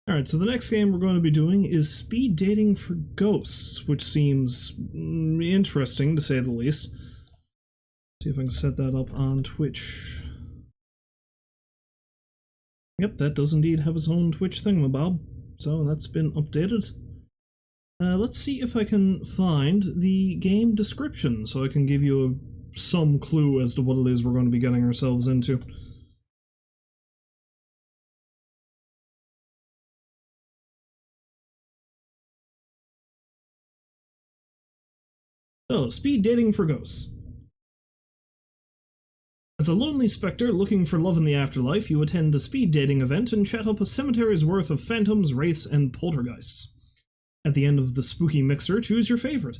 Alright, so the next game we're going to be doing is speed dating for ghosts, which seems interesting to say the least. See if I can set that up on Twitch. Yep, that does indeed have its own Twitch thingamabob, so that's been updated. Let's see if I can find the game description so I can give you some clue as to what it is we're going to be getting ourselves into. So, speed dating for ghosts. As a lonely spectre looking for love in the afterlife, you attend a speed dating event and chat up a cemetery's worth of phantoms, wraiths, and poltergeists. At the end of the spooky mixer, choose your favorite.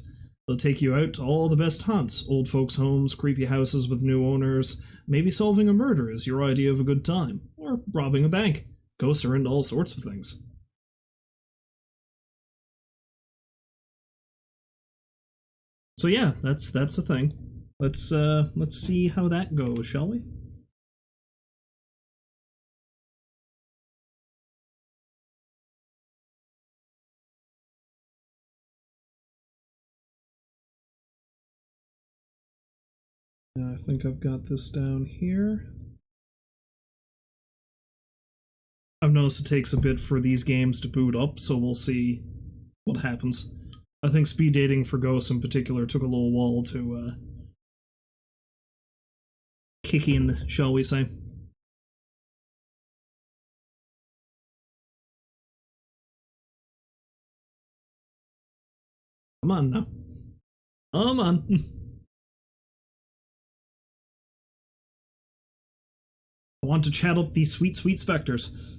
They'll take you out to all the best haunts, old folks' homes, creepy houses with new owners, maybe solving a murder is your idea of a good time, or robbing a bank. Ghosts are into all sorts of things. So yeah, that's a thing. Let's see how that goes, shall we? I think I've got this down here. I've noticed it takes a bit for these games to boot up, so we'll see what happens. I think speed dating for ghosts in particular took a little while to kick in, shall we say. Come on now. Come on. I want to chat up these sweet, sweet specters.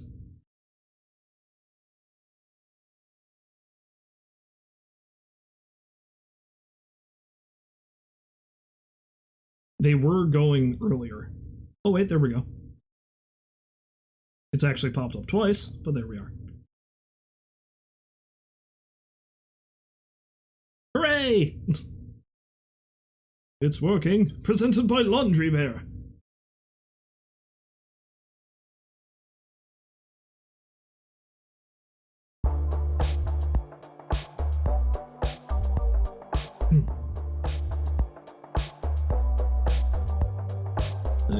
They were going earlier. Oh wait, there we go. It's actually popped up twice, but there we are. Hooray! It's working. Presented by Laundry Bear.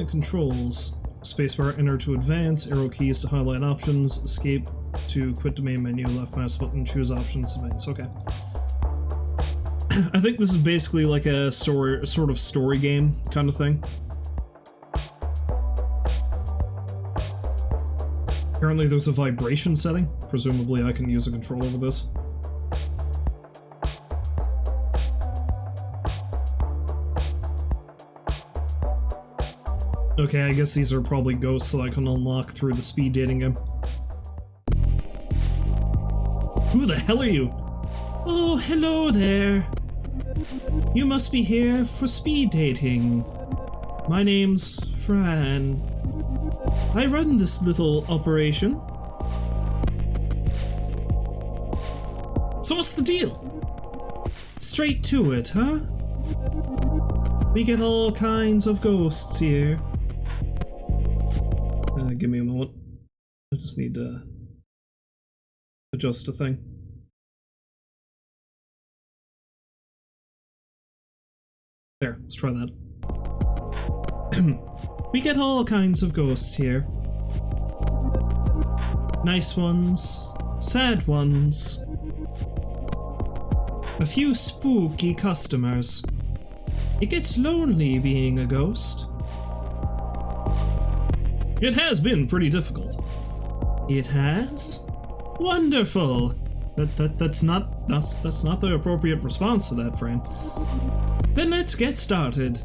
Controls. Spacebar, enter to advance, arrow keys to highlight options, escape to quit the main menu, left mouse button, choose options, advance. Okay. I think this is basically like a sort of story game kind of thing. Apparently there's a vibration setting. Presumably I can use a control over this. Okay, I guess these are probably ghosts that I can unlock through the speed dating game. Who the hell are you? Oh, hello there. You must be here for speed dating. My name's Fran. I run this little operation. So what's the deal? Straight to it, huh? We get all kinds of ghosts here. Give me a moment. I just need to adjust a thing. There, let's try that. We get all kinds of ghosts here. Nice ones, sad ones, a few spooky customers. It gets lonely being a ghost. It has been pretty difficult. It has? Wonderful! That's not the appropriate response to that, Fran. Then let's get started.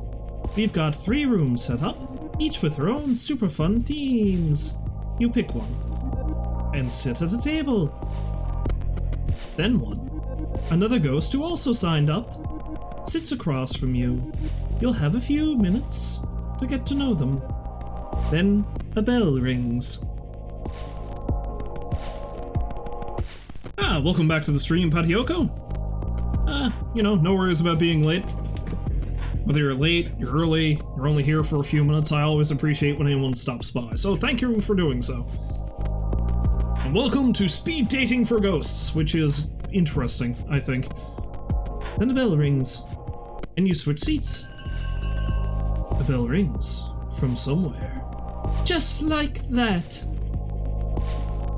We've got 3 rooms set up, each with their own super fun themes. You pick one, and sit at a table. Then one. Another ghost who also signed up sits across from you. You'll have a few minutes to get to know them. Then a bell rings. Welcome back to the stream, Patioko. You know, no worries about being late. Whether you're late, you're early, you're only here for a few minutes, I always appreciate when anyone stops by, so thank you for doing so. And welcome to speed dating for ghosts, which is interesting, I think. Then the bell rings, and you switch seats. The bell rings from somewhere. Just like that.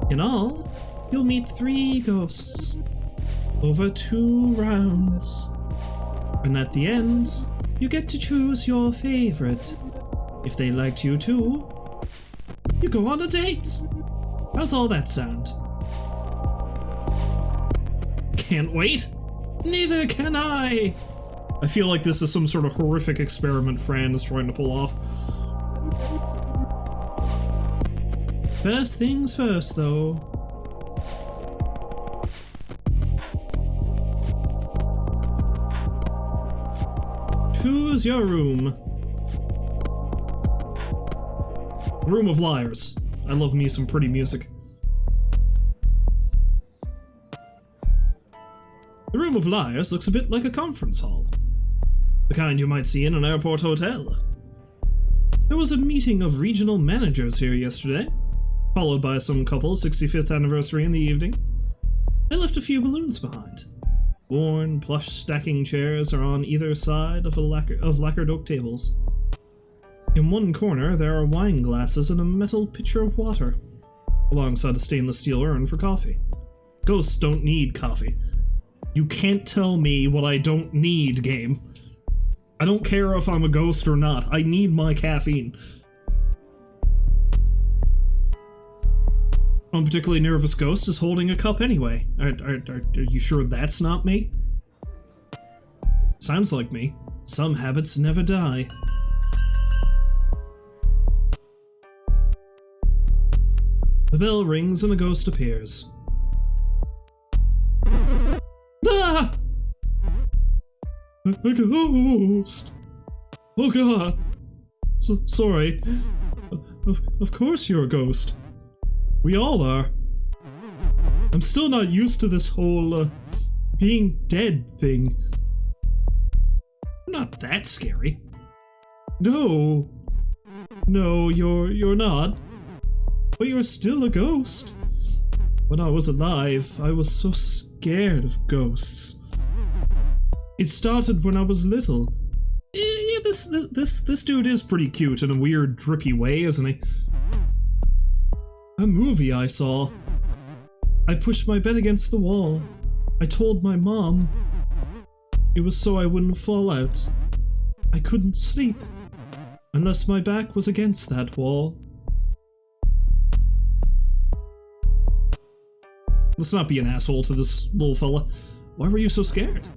In all, you'll meet 3 ghosts over 2 rounds. And at the end, you get to choose your favorite. If they liked you too, you go on a date. How's all that sound? Can't wait. Neither can I. I feel like this is some sort of horrific experiment Fran is trying to pull off. First things first, though. Choose your room. Room of Liars. I love me some pretty music. The Room of Liars looks a bit like a conference hall. The kind you might see in an airport hotel. There was a meeting of regional managers here yesterday, followed by some couple's 65th anniversary in the evening. They left a few balloons behind. Worn, plush stacking chairs are on either side of lacquered oak tables. In one corner, there are wine glasses and a metal pitcher of water, alongside a stainless steel urn for coffee. Ghosts don't need coffee. You can't tell me what I don't need, game. I don't care if I'm a ghost or not. I need my caffeine. One particularly nervous ghost is holding a cup anyway. Are you sure that's not me? Sounds like me. Some habits never die. The bell rings and a ghost appears. Ah! A ghost! Oh god! Sorry. Of course you're a ghost. We all are. I'm still not used to this whole, being dead thing. Not that scary. No. No, you're not. But you're still a ghost. When I was alive, I was so scared of ghosts. It started when I was little. Yeah, this dude is pretty cute in a weird, drippy way, isn't he? A movie I saw. I pushed my bed against the wall. I told my mom. It was so I wouldn't fall out. I couldn't sleep unless my back was against that wall. Let's not be an asshole to this little fella. Why were you so scared?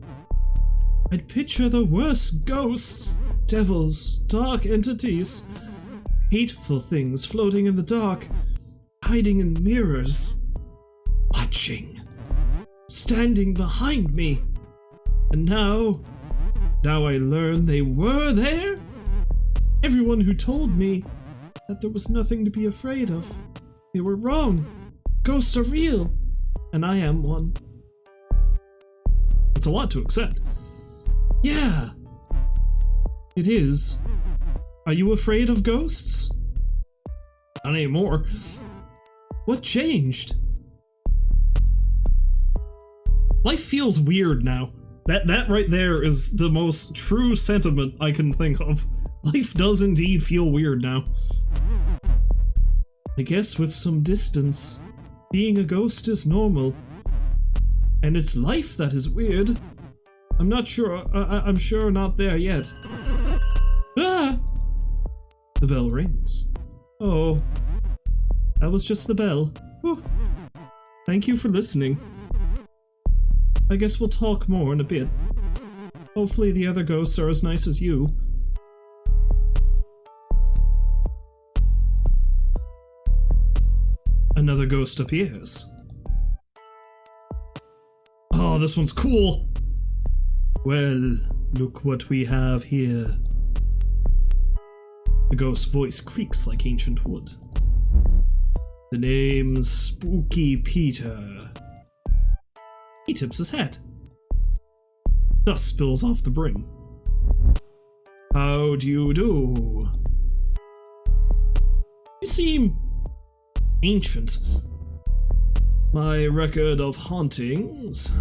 I'd picture the worst ghosts, devils, dark entities, hateful things floating in the dark, hiding in mirrors, watching, standing behind me. And now I learn they were there? Everyone who told me that there was nothing to be afraid of, they were wrong. Ghosts are real. And I am one. It's a lot to accept. Yeah, it is. Are you afraid of ghosts? Not anymore. What changed? Life feels weird now. That right there is the most true sentiment I can think of. Life does indeed feel weird now. I guess with some distance, being a ghost is normal. And it's life that is weird. I'm not sure, I'm sure not there yet. Ah! The bell rings. Oh. That was just the bell. Whew. Thank you for listening. I guess we'll talk more in a bit. Hopefully the other ghosts are as nice as you. Another ghost appears. Oh, this one's cool! Well, look what we have here. The ghost's voice creaks like ancient wood. The name's Spooky Peter. He tips his hat. Dust spills off the brim. How do you do? You seem ancient. My record of hauntings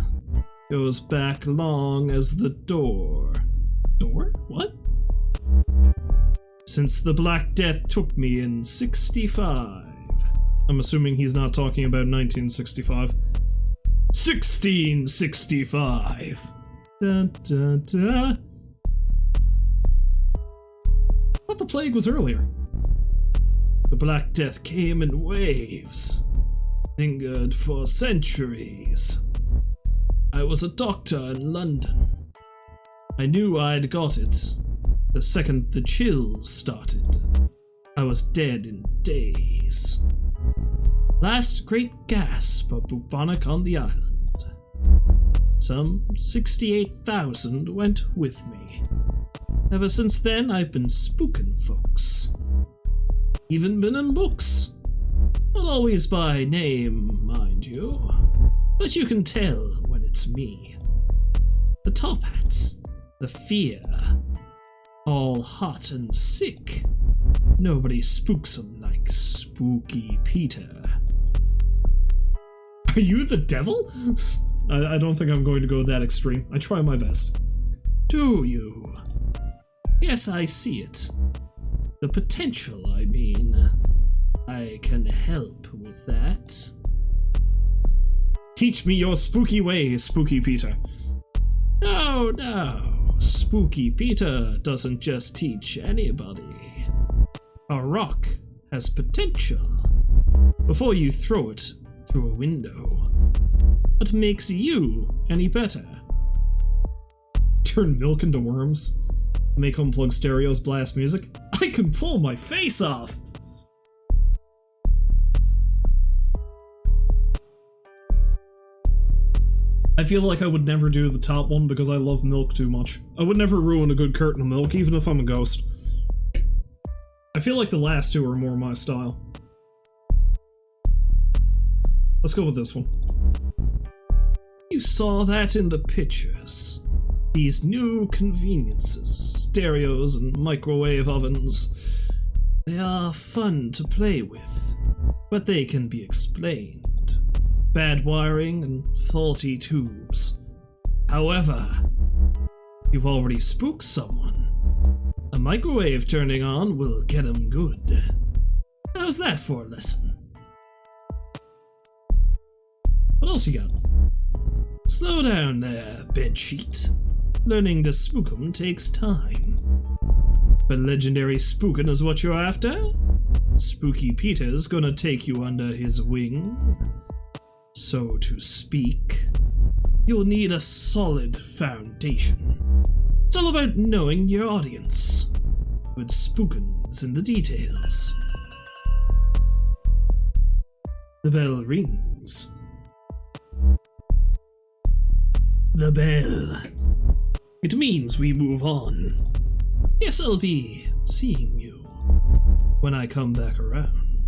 goes back long as the door. Door? What? Since the Black Death took me in 65. I'm assuming he's not talking about 1965. 1665. Dun, dun, dun. I thought the plague was earlier. The Black Death came in waves, lingered for centuries. I was a doctor in London. I knew I'd got it the second the chills started. I was dead in days. Last great gasp of bubonic on the island. Some 68,000 went with me. Ever since then, I've been spooking folks. Even been in books. Not always by name, mind you, but you can tell when it's me. The top hat, the fear, all hot and sick. Nobody spooks 'em like Spooky Peter. Are you the devil? I don't think I'm going to go that extreme. I try my best. Do you? Yes, I see it. The potential, I mean. I can help with that. Teach me your spooky ways, Spooky Peter. No, no. Spooky Peter doesn't just teach anybody. A rock has potential. Before you throw it through a window. What makes you any better? Turn milk into worms? Make unplugged stereos blast music? I can pull my face off! I feel like I would never do the top one because I love milk too much. I would never ruin a good carton of milk, even if I'm a ghost. I feel like the last two are more my style. Let's go with this one. You saw that in the pictures. These new conveniences, stereos and microwave ovens, they are fun to play with, but they can be explained. Bad wiring and faulty tubes. However, you've already spooked someone. A microwave turning on will get 'em good. How's that for a lesson? What else you got? Slow down there, bedsheet. Learning to spook 'em takes time. But legendary spookin' is what you're after? Spooky Peter's gonna take you under his wing, so to speak. You'll need a solid foundation. It's all about knowing your audience. Good spookin's in the details. The bell rings. The bell. It means we move on. Yes, I'll be seeing you when I come back around.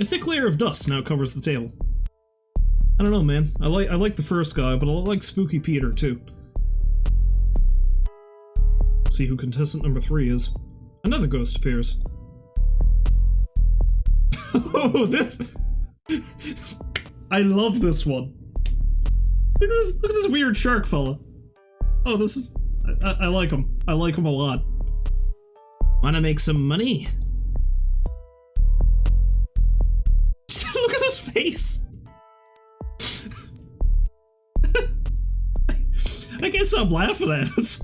A thick layer of dust now covers the table. I don't know, man. I like the first guy, but I like Spooky Peter too. Let's see who contestant number 3 is. Another ghost appears. Oh, this... I love this one. Look at this weird shark fella. Oh, this is... I like him. I like him a lot. Wanna make some money? Look at his face! I can't stop laughing at it.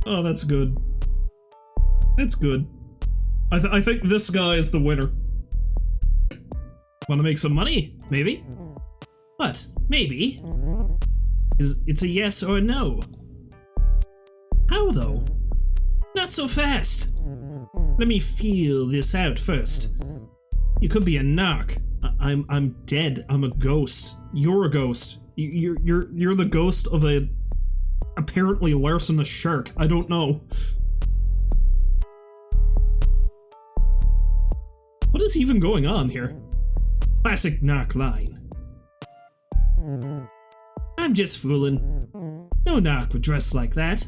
Oh, that's good. That's good. I think this guy is the winner. Wanna make some money? Maybe? What? Maybe? It's a yes or a no. How though? Not so fast. Let me feel this out first. You could be a narc. I'm dead. I'm a ghost. You're a ghost. You're the ghost of a apparently larcenous shark. I don't know. What is even going on here? Classic narc line. I'm just fooling. No narc would dress like that.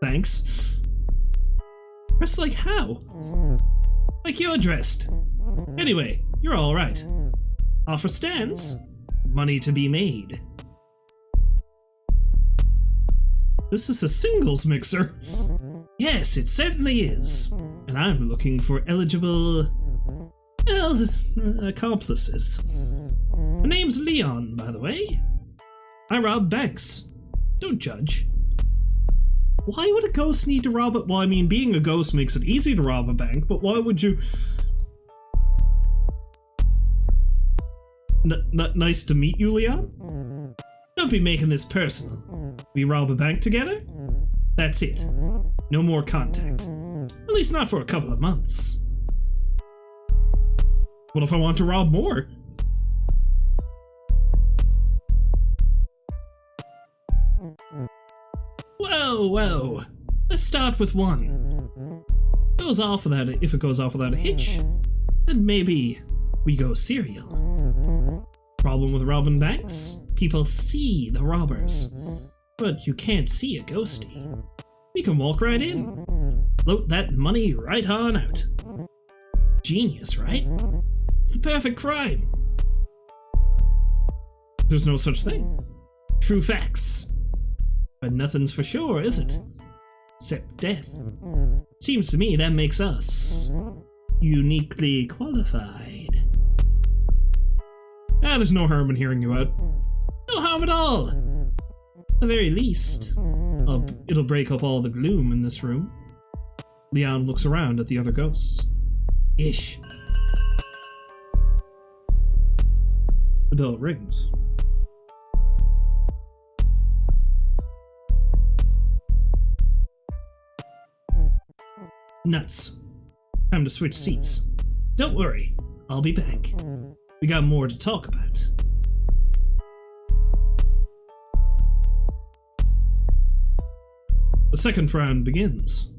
Thanks. Dressed like how? Like you're dressed. Anyway, you're alright. Offer stands. Money to be made. This is a singles mixer. Yes, it certainly is. And I'm looking for eligible, well, accomplices. My name's Leon, by the way. I rob banks. Don't judge. Why would a ghost need to rob it? Well, I mean, being a ghost makes it easy to rob a bank, but why would you... Nice to meet you, Leon. Don't be making this personal. We rob a bank together? That's it. No more contact. At least not for a couple of months. What if I want to rob more? Whoa. Let's start with one. Goes off without it if it goes off without a hitch. Then maybe we go serial. Problem with robbing banks? People see the robbers. But you can't see a ghostie. We can walk right in. Float that money right on out. Genius, right? It's the perfect crime. There's no such thing. True facts. But nothing's for sure, is it? Except death. Seems to me that makes us uniquely qualified. There's no harm in hearing you out. No harm at all. At the very least, it'll break up all the gloom in this room. Leon looks around at the other ghosts. Ish. The bell rings. Nuts. Time to switch seats. Don't worry, I'll be back. We got more to talk about. The second round begins.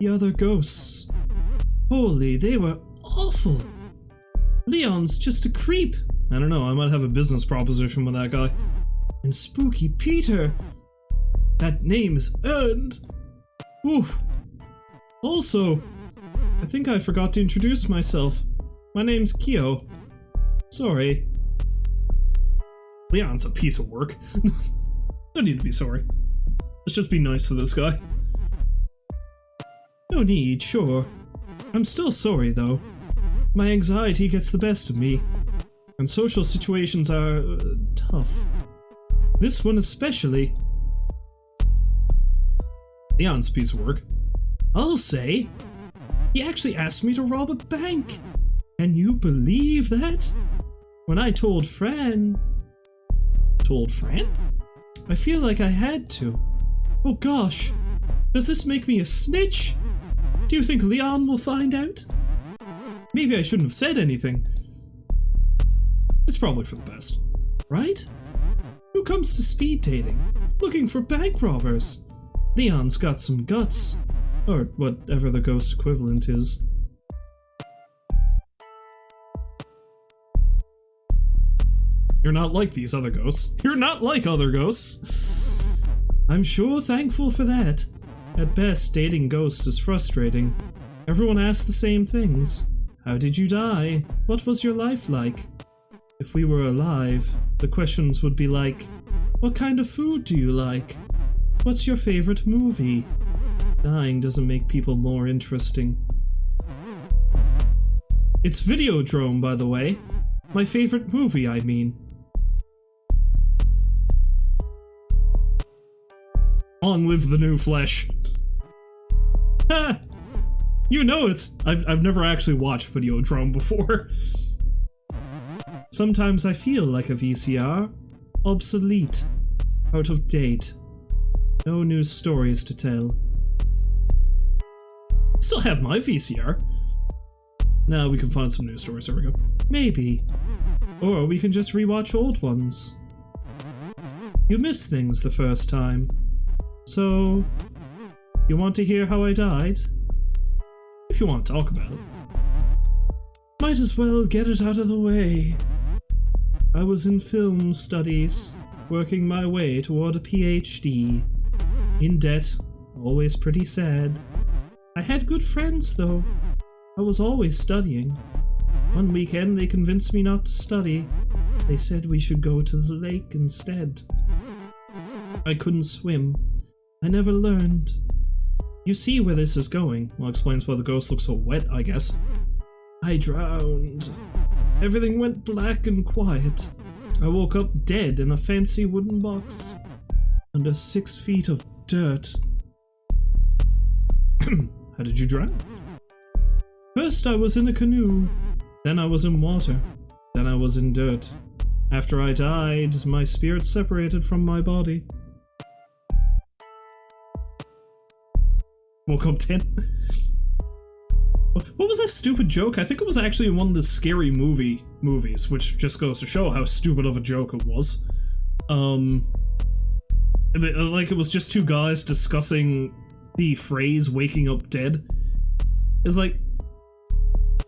The other ghosts. Holy, they were awful. Leon's just a creep. I don't know, I might have a business proposition with that guy. And Spooky Peter. That name is earned. Ooh. Also, I think I forgot to introduce myself. My name's Kyo. Sorry. Leon's a piece of work. No need to be sorry. Let's just be nice to this guy. No need, sure. I'm still sorry, though. My anxiety gets the best of me, and social situations are tough. This one especially. Leon's a piece of work. I'll say. He actually asked me to rob a bank. Can you believe that? When I told Fran... Told Fran? I feel like I had to. Oh gosh. Does this make me a snitch? Do you think Leon will find out? Maybe I shouldn't have said anything. It's probably for the best. Right? Who comes to speed dating? Looking for bank robbers? Leon's got some guts. Or whatever the ghost equivalent is. You're not like these other ghosts. You're not like other ghosts. I'm sure thankful for that. At best, dating ghosts is frustrating. Everyone asks the same things. How did you die? What was your life like? If we were alive, the questions would be like, what kind of food do you like? What's your favorite movie? Dying doesn't make people more interesting. It's Videodrome, by the way. My favorite movie, I mean. Long live the new flesh. Ha! You know it. I've never actually watched Videodrome before. Sometimes I feel like a VCR. Obsolete. Out of date. No new stories to tell. Still have my VCR. Now we can find some new stories. There we go. Maybe. Or we can just rewatch old ones. You miss things the first time. So, you want to hear how I died? If you want to talk about it. Might as well get it out of the way. I was in film studies, working my way toward a PhD. In debt, always pretty sad. I had good friends, though. I was always studying. One weekend, they convinced me not to study. They said we should go to the lake instead. I couldn't swim. I never learned. You see where this is going. Well, explains why the ghost looks so wet, I guess. I drowned. Everything went black and quiet. I woke up dead in a fancy wooden box. Under 6 feet of dirt. How did you drown? First I was in a canoe. Then I was in water. Then I was in dirt. After I died, my spirit separated from my body. Woke up dead. What was that stupid joke? I think it was actually one of the Scary movies, which just goes to show how stupid of a joke it was. Like it was just two guys discussing the phrase "waking up dead." It's like,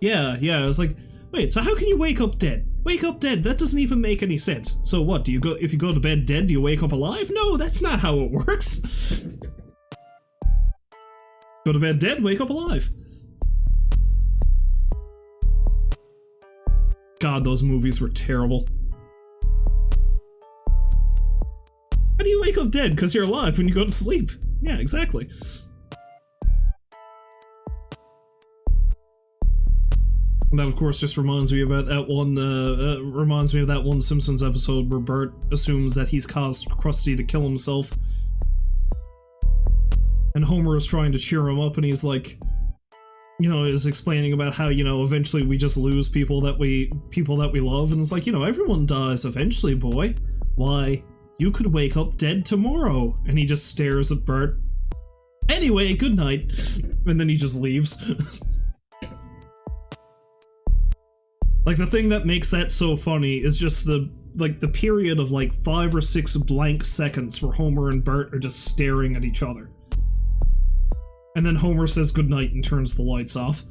yeah. It's like, wait, so how can you wake up dead? Wake up dead? That doesn't even make any sense. So what? Do you go if you go to bed dead? Do you wake up alive? No, that's not how it works. Go to bed dead, wake up alive. God, those movies were terrible. How do you wake up dead? Because you're alive when you go to sleep. Yeah, exactly. And that, of course, just reminds me about that one, Simpsons episode where Bert assumes that he's caused Krusty to kill himself. And Homer is trying to cheer him up, and he's like, you know, is explaining about how, you know, eventually we just lose people that we love, and it's like, you know, everyone dies eventually, boy. Why, you could wake up dead tomorrow. And he just stares at Bert. Anyway, good night. And then he just leaves. Like, the thing that makes that so funny is just the period of like 5 or 6 blank seconds where Homer and Bert are just staring at each other. And then Homer says goodnight and turns the lights off.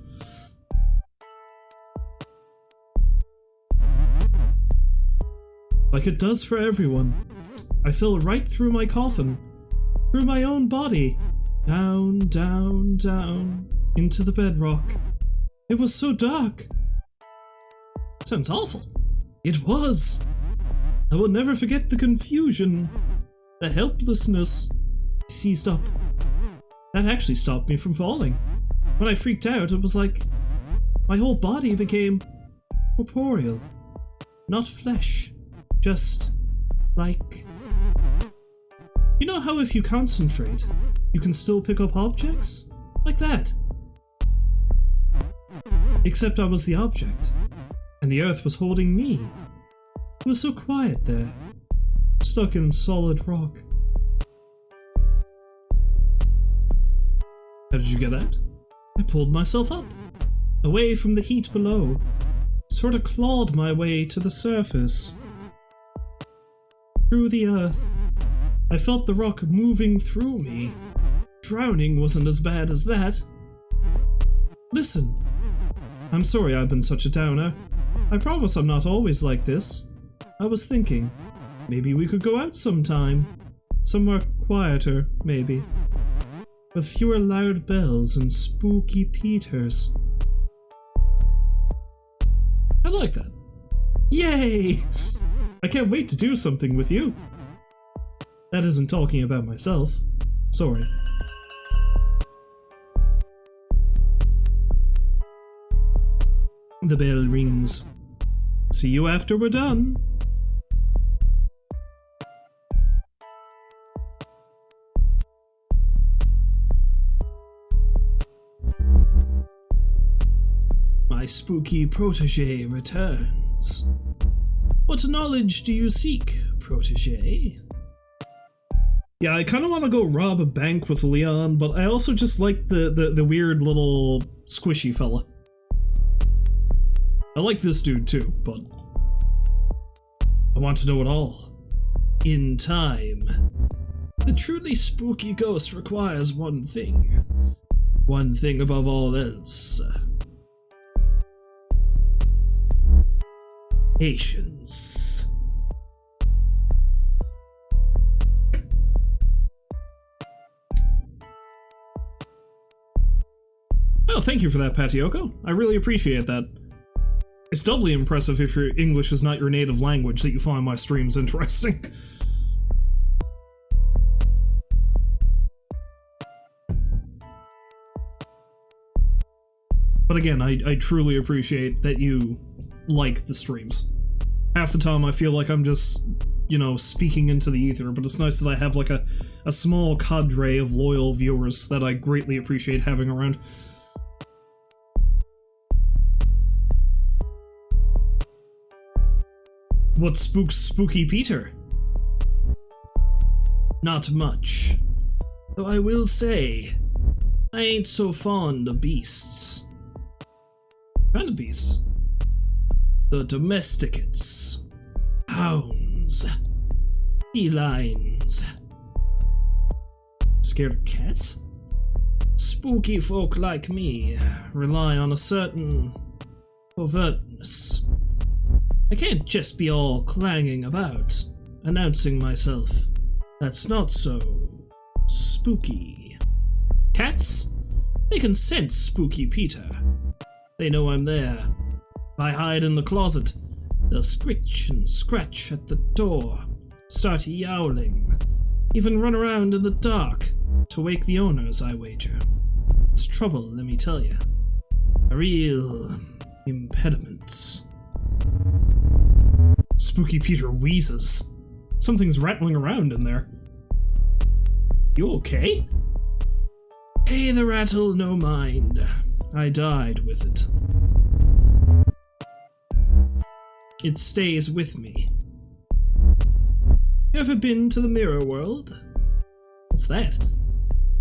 Like it does for everyone. I fell right through my coffin. Through my own body. Down, down, down. Into the bedrock. It was so dark. Sounds awful. It was. I will never forget the confusion. The helplessness. I seized up. That actually stopped me from falling. When I freaked out, it was like my whole body became corporeal. Not flesh. Just like... You know how if you concentrate, you can still pick up objects? Like that. Except I was the object, and the earth was holding me. It was so quiet there, stuck in solid rock. How did you get out? I pulled myself up, away from the heat below, sort of clawed my way to the surface. Through the earth, I felt the rock moving through me. Drowning wasn't as bad as that. Listen, I'm sorry I've been such a downer. I promise I'm not always like this. I was thinking, maybe we could go out sometime. Somewhere quieter, maybe. With fewer loud bells and spooky Peters. I like that. Yay! I can't wait to do something with you. That isn't talking about myself. Sorry. The bell rings. See you after we're done. My spooky protege returns. What knowledge do you seek, protege? Yeah, I kind of want to go rob a bank with Leon, but I also just like the weird little squishy fella. I like this dude too, but I want to know it all. In time. A truly spooky ghost requires one thing. One thing above all else. Patience. Well, thank you for that, Patioko. I really appreciate that. It's doubly impressive if your English is not your native language that you find my streams interesting. But again, I truly appreciate that you like the streams. Half the time I feel like I'm just, you know, speaking into the ether, but it's nice that I have like a small cadre of loyal viewers that I greatly appreciate having around. What spooks Spooky Peter? Not much. Though I will say, I ain't so fond of beasts. What kind of beasts? The domesticates. Hounds. Felines. Scared of cats? Spooky folk like me rely on a certain covertness. I can't just be all clanging about, announcing myself. That's not so spooky. Cats? They can sense Spooky Peter. They know I'm there. If I hide in the closet, they'll scritch and scratch at the door, start yowling, even run around in the dark to wake the owners, I wager. It's trouble, let me tell you. A real impediment. Spooky Peter wheezes. Something's rattling around in there. You okay? Pay the rattle no mind. I died with it. It stays with me. Ever been to the mirror world? What's that?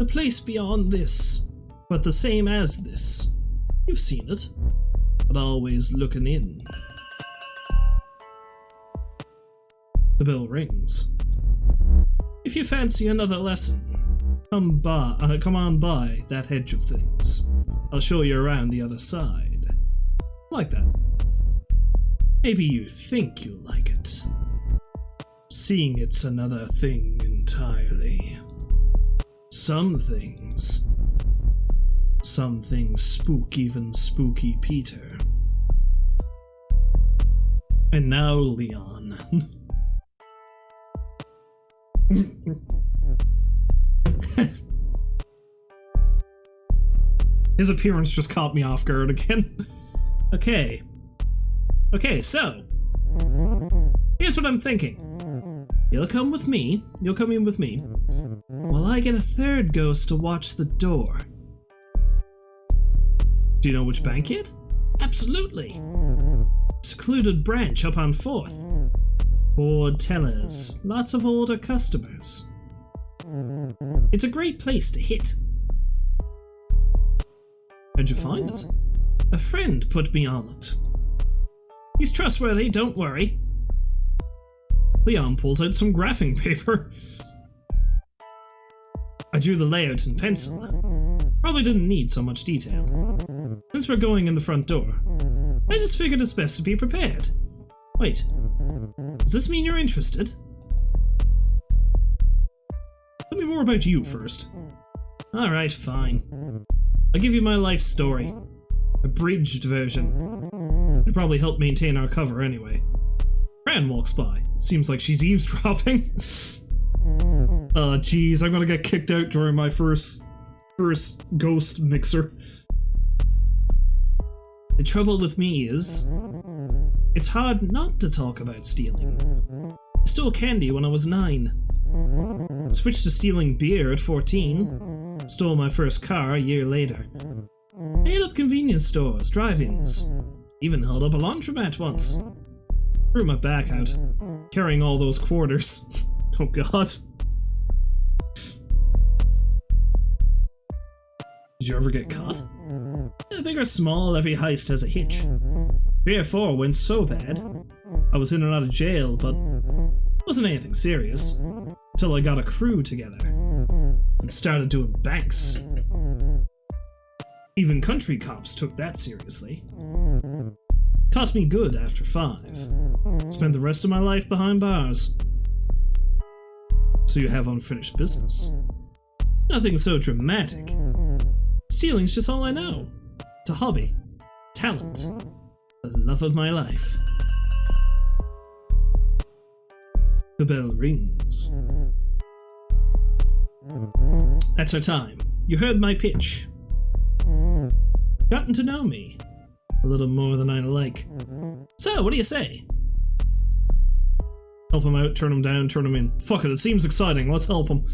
A place beyond this, but the same as this. You've seen it, but always looking in. The bell rings. If you fancy another lesson, come on by that hedge of things. I'll show you around the other side. Like that. Maybe you think you like it. Seeing it's another thing entirely. Some things spook even Spooky Peter. And now, Leon. His appearance just caught me off guard again. Okay, so here's what I'm thinking. You'll come with me, you'll come in with me, while I get a third ghost to watch the door. Do you know which bank yet? Absolutely. Secluded branch up on 4th. Bored tellers, lots of older customers. It's a great place to hit. How'd you find it? A friend put me on it. He's trustworthy, don't worry. Leon pulls out some graphing paper. I drew the layout in pencil. Probably didn't need so much detail. Since we're going in the front door, I just figured it's best to be prepared. Wait, does this mean you're interested? Tell me more about you first. Alright, fine. I'll give you my life story. Abridged version. It'd probably help maintain our cover anyway. Fran walks by. Seems like she's eavesdropping. Oh jeez, I'm gonna get kicked out during my first ghost mixer. The trouble with me is, it's hard not to talk about stealing. I stole candy when I was 9. Switched to stealing beer at 14. Stole my first car a year later. I hit up convenience stores, drive-ins. Even held up a laundromat once. Threw my back out, carrying all those quarters. Oh god. Did you ever get caught? Big or small, every heist has a hitch. 3 or 4 went so bad. I was in and out of jail, but wasn't anything serious. Until I got a crew together and started doing banks. Even country cops took that seriously. Caught me good after 5. Spent the rest of my life behind bars. So you have unfinished business. Nothing so dramatic. Stealing's just all I know. It's a hobby. Talent. The love of my life. The bell rings. That's our time. You heard my pitch. Gotten to know me. A little more than I like. So, what do you say? Help him out, turn him down, turn him in. Fuck it, it seems exciting. Let's help him.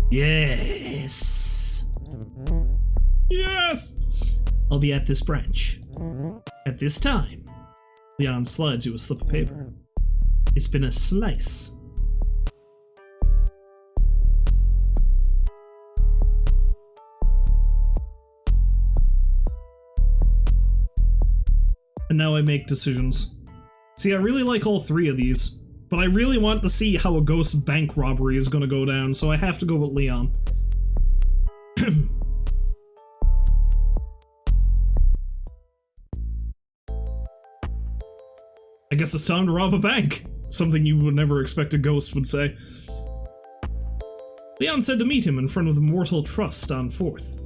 Yes! Yes! I'll be at this branch. At this time. Leon slides you a slip of paper. It's been a slice. And now I make decisions. See, I really like all three of these, but I really want to see how a ghost bank robbery is gonna go down, so I have to go with Leon. I guess it's time to rob a bank. Something you would never expect a ghost would say. Leon said to meet him in front of the Mortal Trust on 4th.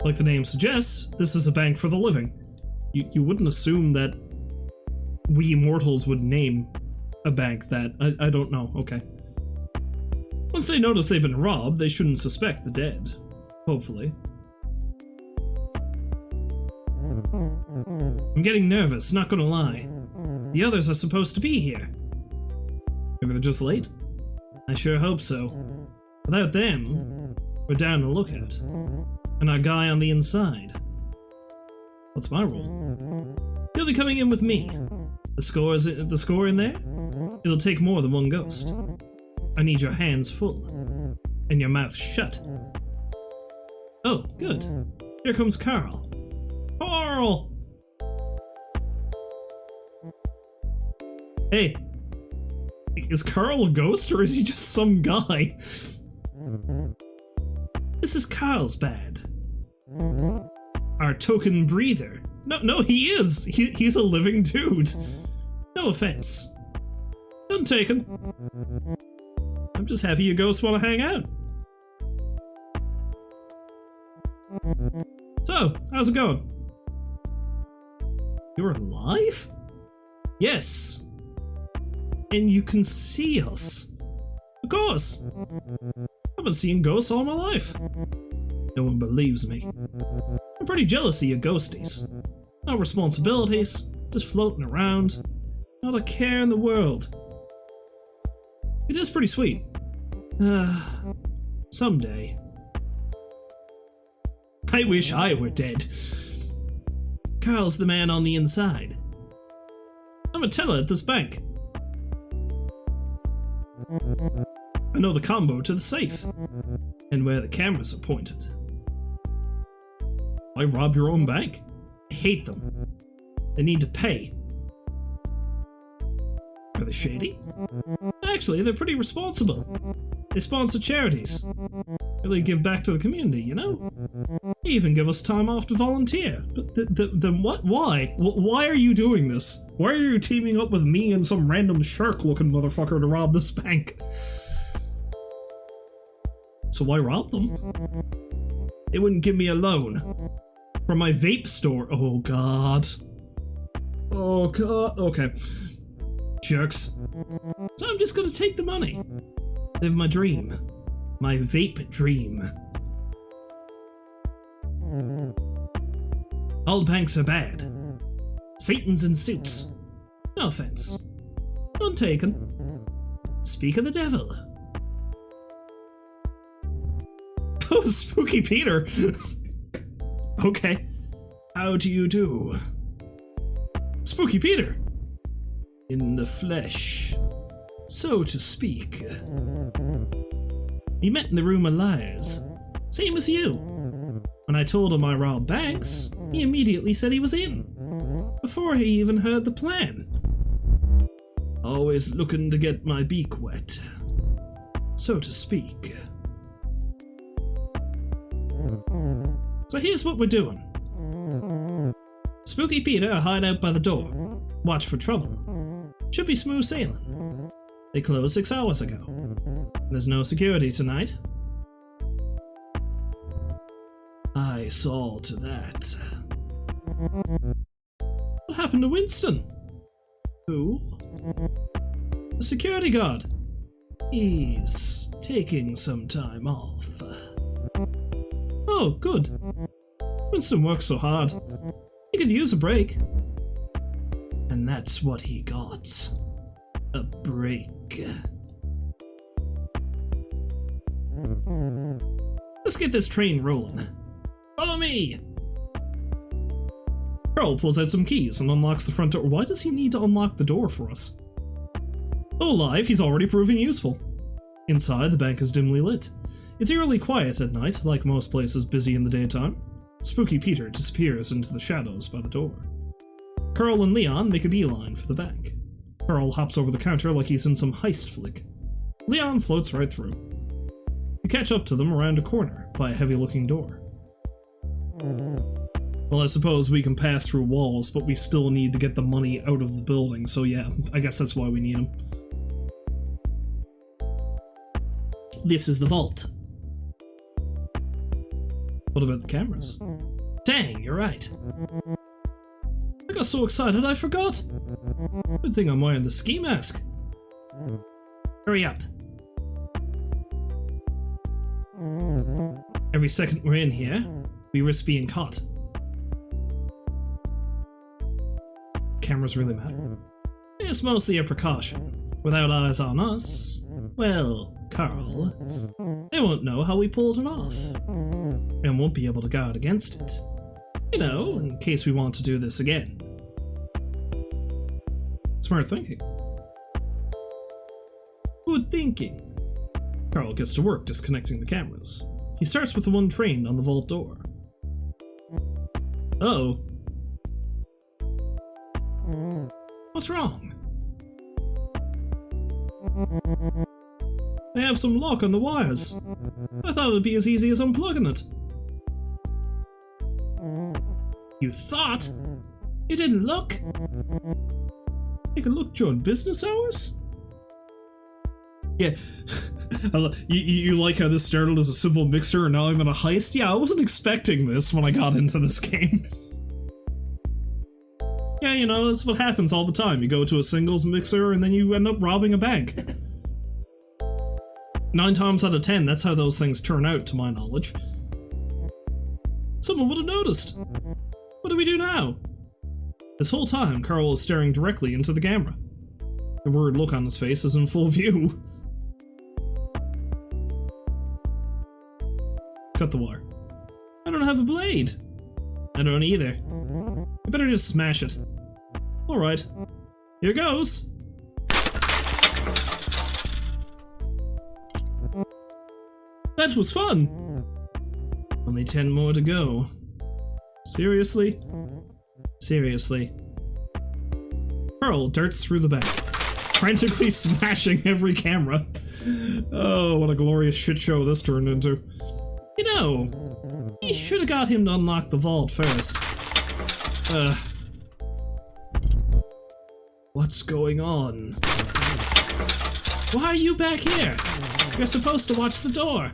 Like the name suggests, this is a bank for the living. You wouldn't assume that we mortals would name a bank that. I don't know, okay. Once they notice they've been robbed, they shouldn't suspect the dead. Hopefully. I'm getting nervous, not gonna lie. The others are supposed to be here. Maybe they're just late? I sure hope so. Without them, we're down to lookout. And our guy on the inside. What's my role? You'll be coming in with me. The score in there? It'll take more than one ghost. I need your hands full. And your mouth shut. Oh, good. Here comes Carl. Carl! Hey. Is Carl a ghost or is he just some guy? This is Carl's bad. Our token breather. No, he is. He's a living dude. No offense. None taken. I'm just happy you ghosts want to hang out. So, how's it going? You're alive? Yes. And you can see us. Of course. I've been seeing ghosts all my life. No one believes me. I'm pretty jealous of you ghosties. No responsibilities, just floating around. Not a care in the world. It is pretty sweet. Someday. I wish I were dead. Carl's the man on the inside. I'm a teller at this bank. I know the combo to the safe, and where the cameras are pointed. Why rob your own bank? I hate them. They need to pay. Are they shady? Actually, they're pretty responsible. They sponsor charities. Really give back to the community, you know? They even give us time off to volunteer. But then what? Why? Why are you doing this? Why are you teaming up with me and some random shark-looking motherfucker to rob this bank? So why rob them? They wouldn't give me a loan. For my vape store. Oh god. Oh god. Okay. Jerks. So I'm just gonna take the money. Live my dream. My vape dream. All banks are bad. Satan's in suits. No offense. None taken. Speak of the devil. Oh, Spooky Peter! Okay. How do you do? Spooky Peter! In the flesh, so to speak. We met in the room of liars. Same as you. When I told him I robbed banks, he immediately said he was in. Before he even heard the plan. Always looking to get my beak wet. So to speak. So here's what we're doing. Spooky Peter hide out by the door. Watch for trouble. Should be smooth sailing. They closed 6 hours ago. There's no security tonight. I saw to that. What happened to Winston? Who? The security guard. He's taking some time off. Oh, good. Winston works so hard. He could use a break. And that's what he got. A break. Let's get this train rolling. Follow me! Carl pulls out some keys and unlocks the front door. Why does he need to unlock the door for us? Though alive, he's already proving useful. Inside, the bank is dimly lit. It's eerily quiet at night, like most places busy in the daytime. Spooky Peter disappears into the shadows by the door. Carl and Leon make a beeline for the bank. Carl hops over the counter like he's in some heist flick. Leon floats right through. You catch up to them around a corner by a heavy-looking door. Well, I suppose we can pass through walls, but we still need to get the money out of the building, so yeah, I guess that's why we need them. This is the vault. What about the cameras? Dang, you're right. I got so excited I forgot. Good thing I'm wearing the ski mask. Hurry up. Every second we're in here, we risk being caught. Cameras really matter. It's mostly a precaution. Without eyes on us, well, Carl, they won't know how we pulled it off, and won't be able to guard against it. You know, in case we want to do this again. Smart thinking. Good thinking. Carl gets to work disconnecting the cameras. He starts with the one trained on the vault door. Uh-oh. What's wrong? They have some lock on the wires. I thought it'd be as easy as unplugging it. You thought? You didn't look? You can look during business hours? Yeah. you like how this started as a simple mixer and now I'm in a heist? Yeah, I wasn't expecting this when I got into this game. Yeah, you know, that's what happens all the time. You go to a singles mixer and then you end up robbing a bank. 9 times out of 10, that's how those things turn out, to my knowledge. Someone would have noticed. What do we do now? This whole time, Carl is staring directly into the camera. The worried look on his face is in full view. Cut the wire. I don't have a blade. I don't either. I better just smash it. Alright. Here goes! That was fun! Only 10 more to go. Seriously? Seriously. Carl darts through the back, frantically smashing every camera. Oh, what a glorious shit show this turned into. You know, he should have got him to unlock the vault first. What's going on? Why are you back here? You're supposed to watch the door.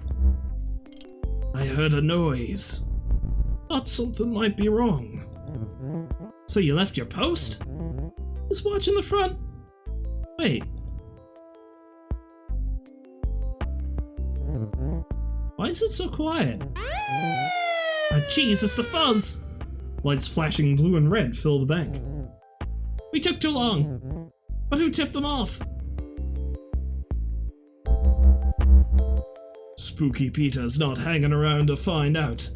I heard a noise. Thought something might be wrong. So you left your post? Just watching the front? Wait. Why is it so quiet? Ah, jeez, it's the fuzz! Lights flashing blue and red fill the bank. We took too long! But who tipped them off? Spooky Peter's not hanging around to find out.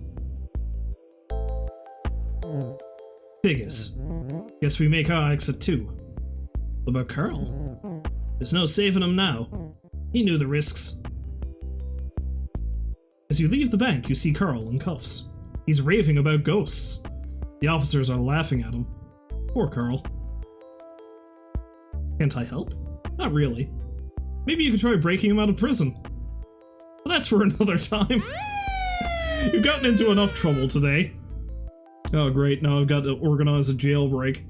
Figures. Guess we make our exit too. What about Carl? There's no saving him now. He knew the risks. As you leave the bank, you see Carl in cuffs. He's raving about ghosts. The officers are laughing at him. Poor Carl. Can't I help? Not really. Maybe you could try breaking him out of prison. But that's for another time. You've gotten into enough trouble today. Oh great, now I've got to organize a jailbreak.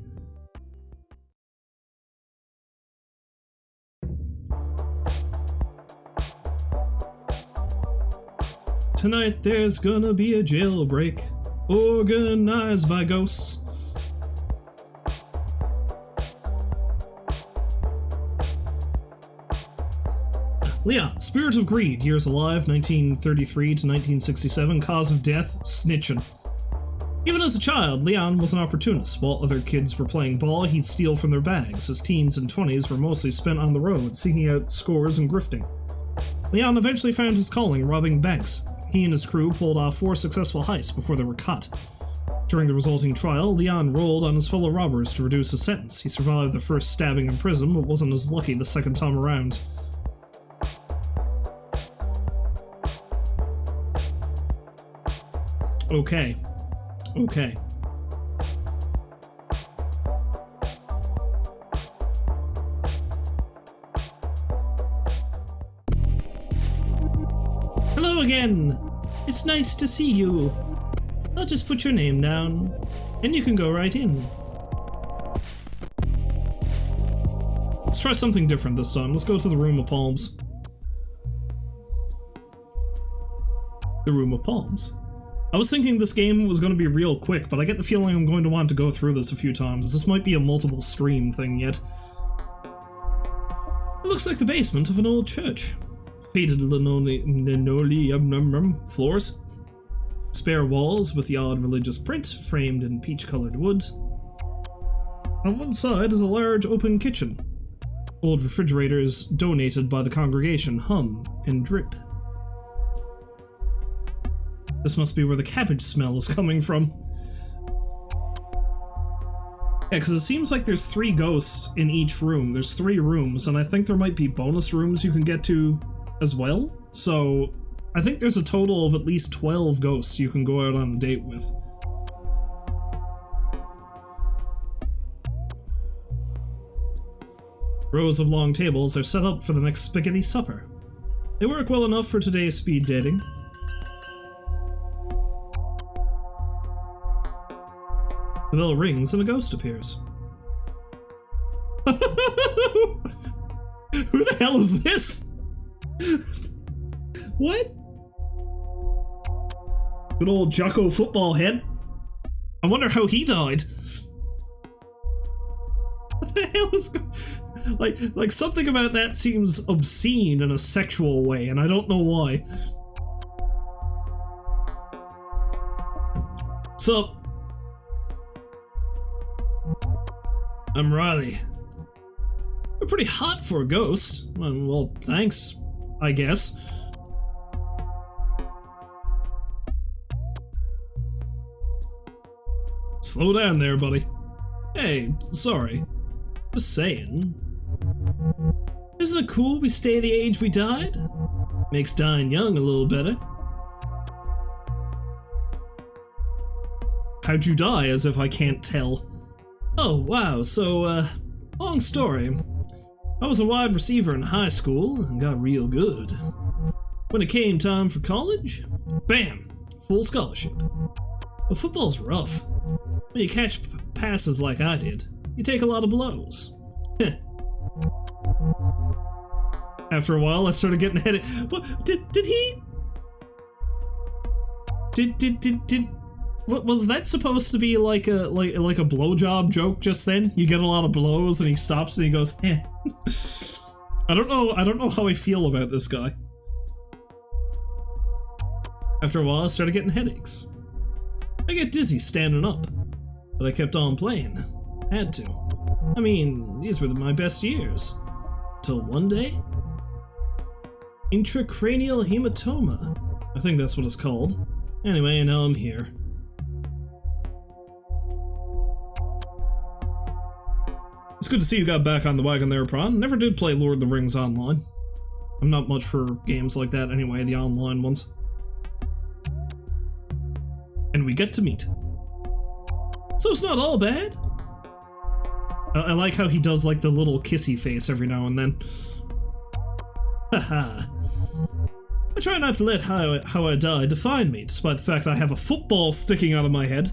Tonight there's gonna be a jailbreak, organized by ghosts. Leon, spirit of greed, years alive, 1933 to 1967, cause of death, snitching. Even as a child, Leon was an opportunist. While other kids were playing ball, he'd steal from their bags. His teens and 20s were mostly spent on the road, seeking out scores and grifting. Leon eventually found his calling, robbing banks. He and his crew pulled off 4 successful heists before they were caught. During the resulting trial, Leon rolled on his fellow robbers to reduce his sentence. He survived the first stabbing in prison, but wasn't as lucky the second time around. Okay. Okay. Hello again! It's nice to see you. I'll just put your name down, and you can go right in. Let's try something different this time. Let's go to the Room of Palms. The Room of Palms. I was thinking this game was going to be real quick, but I get the feeling I'm going to want to go through this a few times. This might be a multiple stream thing yet. It looks like the basement of an old church. Faded linoleum floors. Spare walls with the odd religious print, framed in peach-colored wood. On one side is a large open kitchen. Old refrigerators donated by the congregation hum and drip. This must be where the cabbage smell is coming from. Yeah, because it seems like there's 3 ghosts in each room. There's 3 rooms, and I think there might be bonus rooms you can get to as well. So I think there's a total of at least 12 ghosts you can go out on a date with. Rows of long tables are set up for the next spaghetti supper. They work well enough for today's speed dating. The bell rings and a ghost appears. Who the hell is this? What? Good old Jocko football head. I wonder how he died. What the hell is like something about that seems obscene in a sexual way, and I don't know why. Sup? I'm Riley. You're pretty hot for a ghost. Well, thanks, I guess. Slow down there, buddy. Hey, sorry. Just saying. Isn't it cool we stay the age we died? Makes dying young a little better. How'd you die, as if I can't tell? Oh, wow, so, long story. I was a wide receiver in high school and got real good. When it came time for college, bam, full scholarship. But football's rough. When you catch passes like I did, you take a lot of blows. After a while, I started getting headache. What, did he? What was that supposed to be like a blowjob joke just then? You get a lot of blows and he stops and he goes, eh. I don't know how I feel about this guy. After a while I started getting headaches. I get dizzy standing up, but I kept on playing. Had to. I mean, these were my best years. Till one day, intracranial hematoma. I think that's what it's called. Anyway, and now I'm here. It's good to see you got back on the wagon there, Prawn. Never did play Lord of the Rings online. I'm not much for games like that anyway, the online ones. And we get to meet. So it's not all bad. I like how he does like the little kissy face every now and then. Haha. I try not to let how I die define me, despite the fact I have a football sticking out of my head.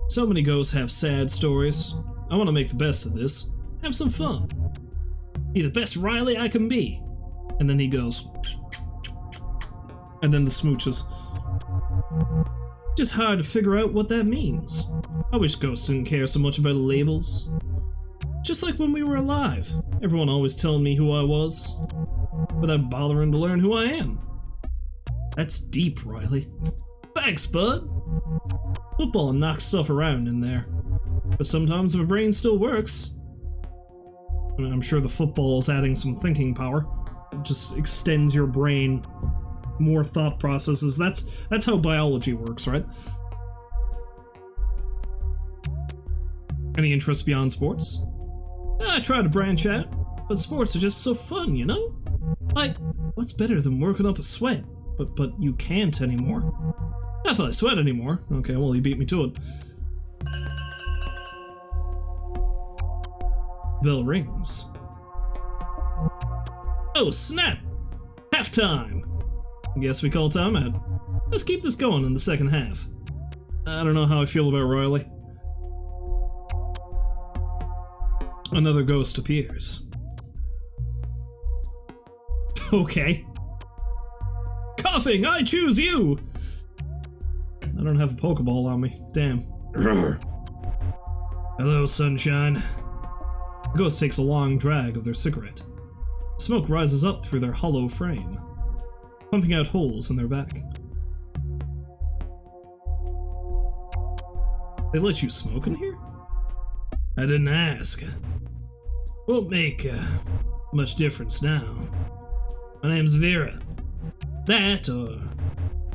So many ghosts have sad stories. I want to make the best of this. Have some fun. Be the best Riley I can be. And then he goes. And then the smooches. Just hard to figure out what that means. I wish ghosts didn't care so much about labels. Just like when we were alive. Everyone always telling me who I was, without bothering to learn who I am. That's deep, Riley. Thanks, bud. Football knocks stuff around in there. But sometimes my brain still works. I mean, I'm sure the football is adding some thinking power. It just extends your brain, more thought processes. That's how biology works, right? Any interests beyond sports? I try to branch out, but sports are just so fun, you know? Like, what's better than working up a sweat? But you can't anymore. Not that I sweat anymore. Okay, well, he beat me to it. Bell rings. Oh, snap! Halftime! Guess we call timeout. Let's keep this going in the second half. I don't know how I feel about Riley. Another ghost appears. Okay. Coughing, I choose you! I don't have a Pokeball on me. Damn. Hello, sunshine. The ghost takes a long drag of their cigarette. Smoke rises up through their hollow frame, pumping out holes in their back. They let you smoke in here? I didn't ask. Won't make much difference now. My name's Vera. That, or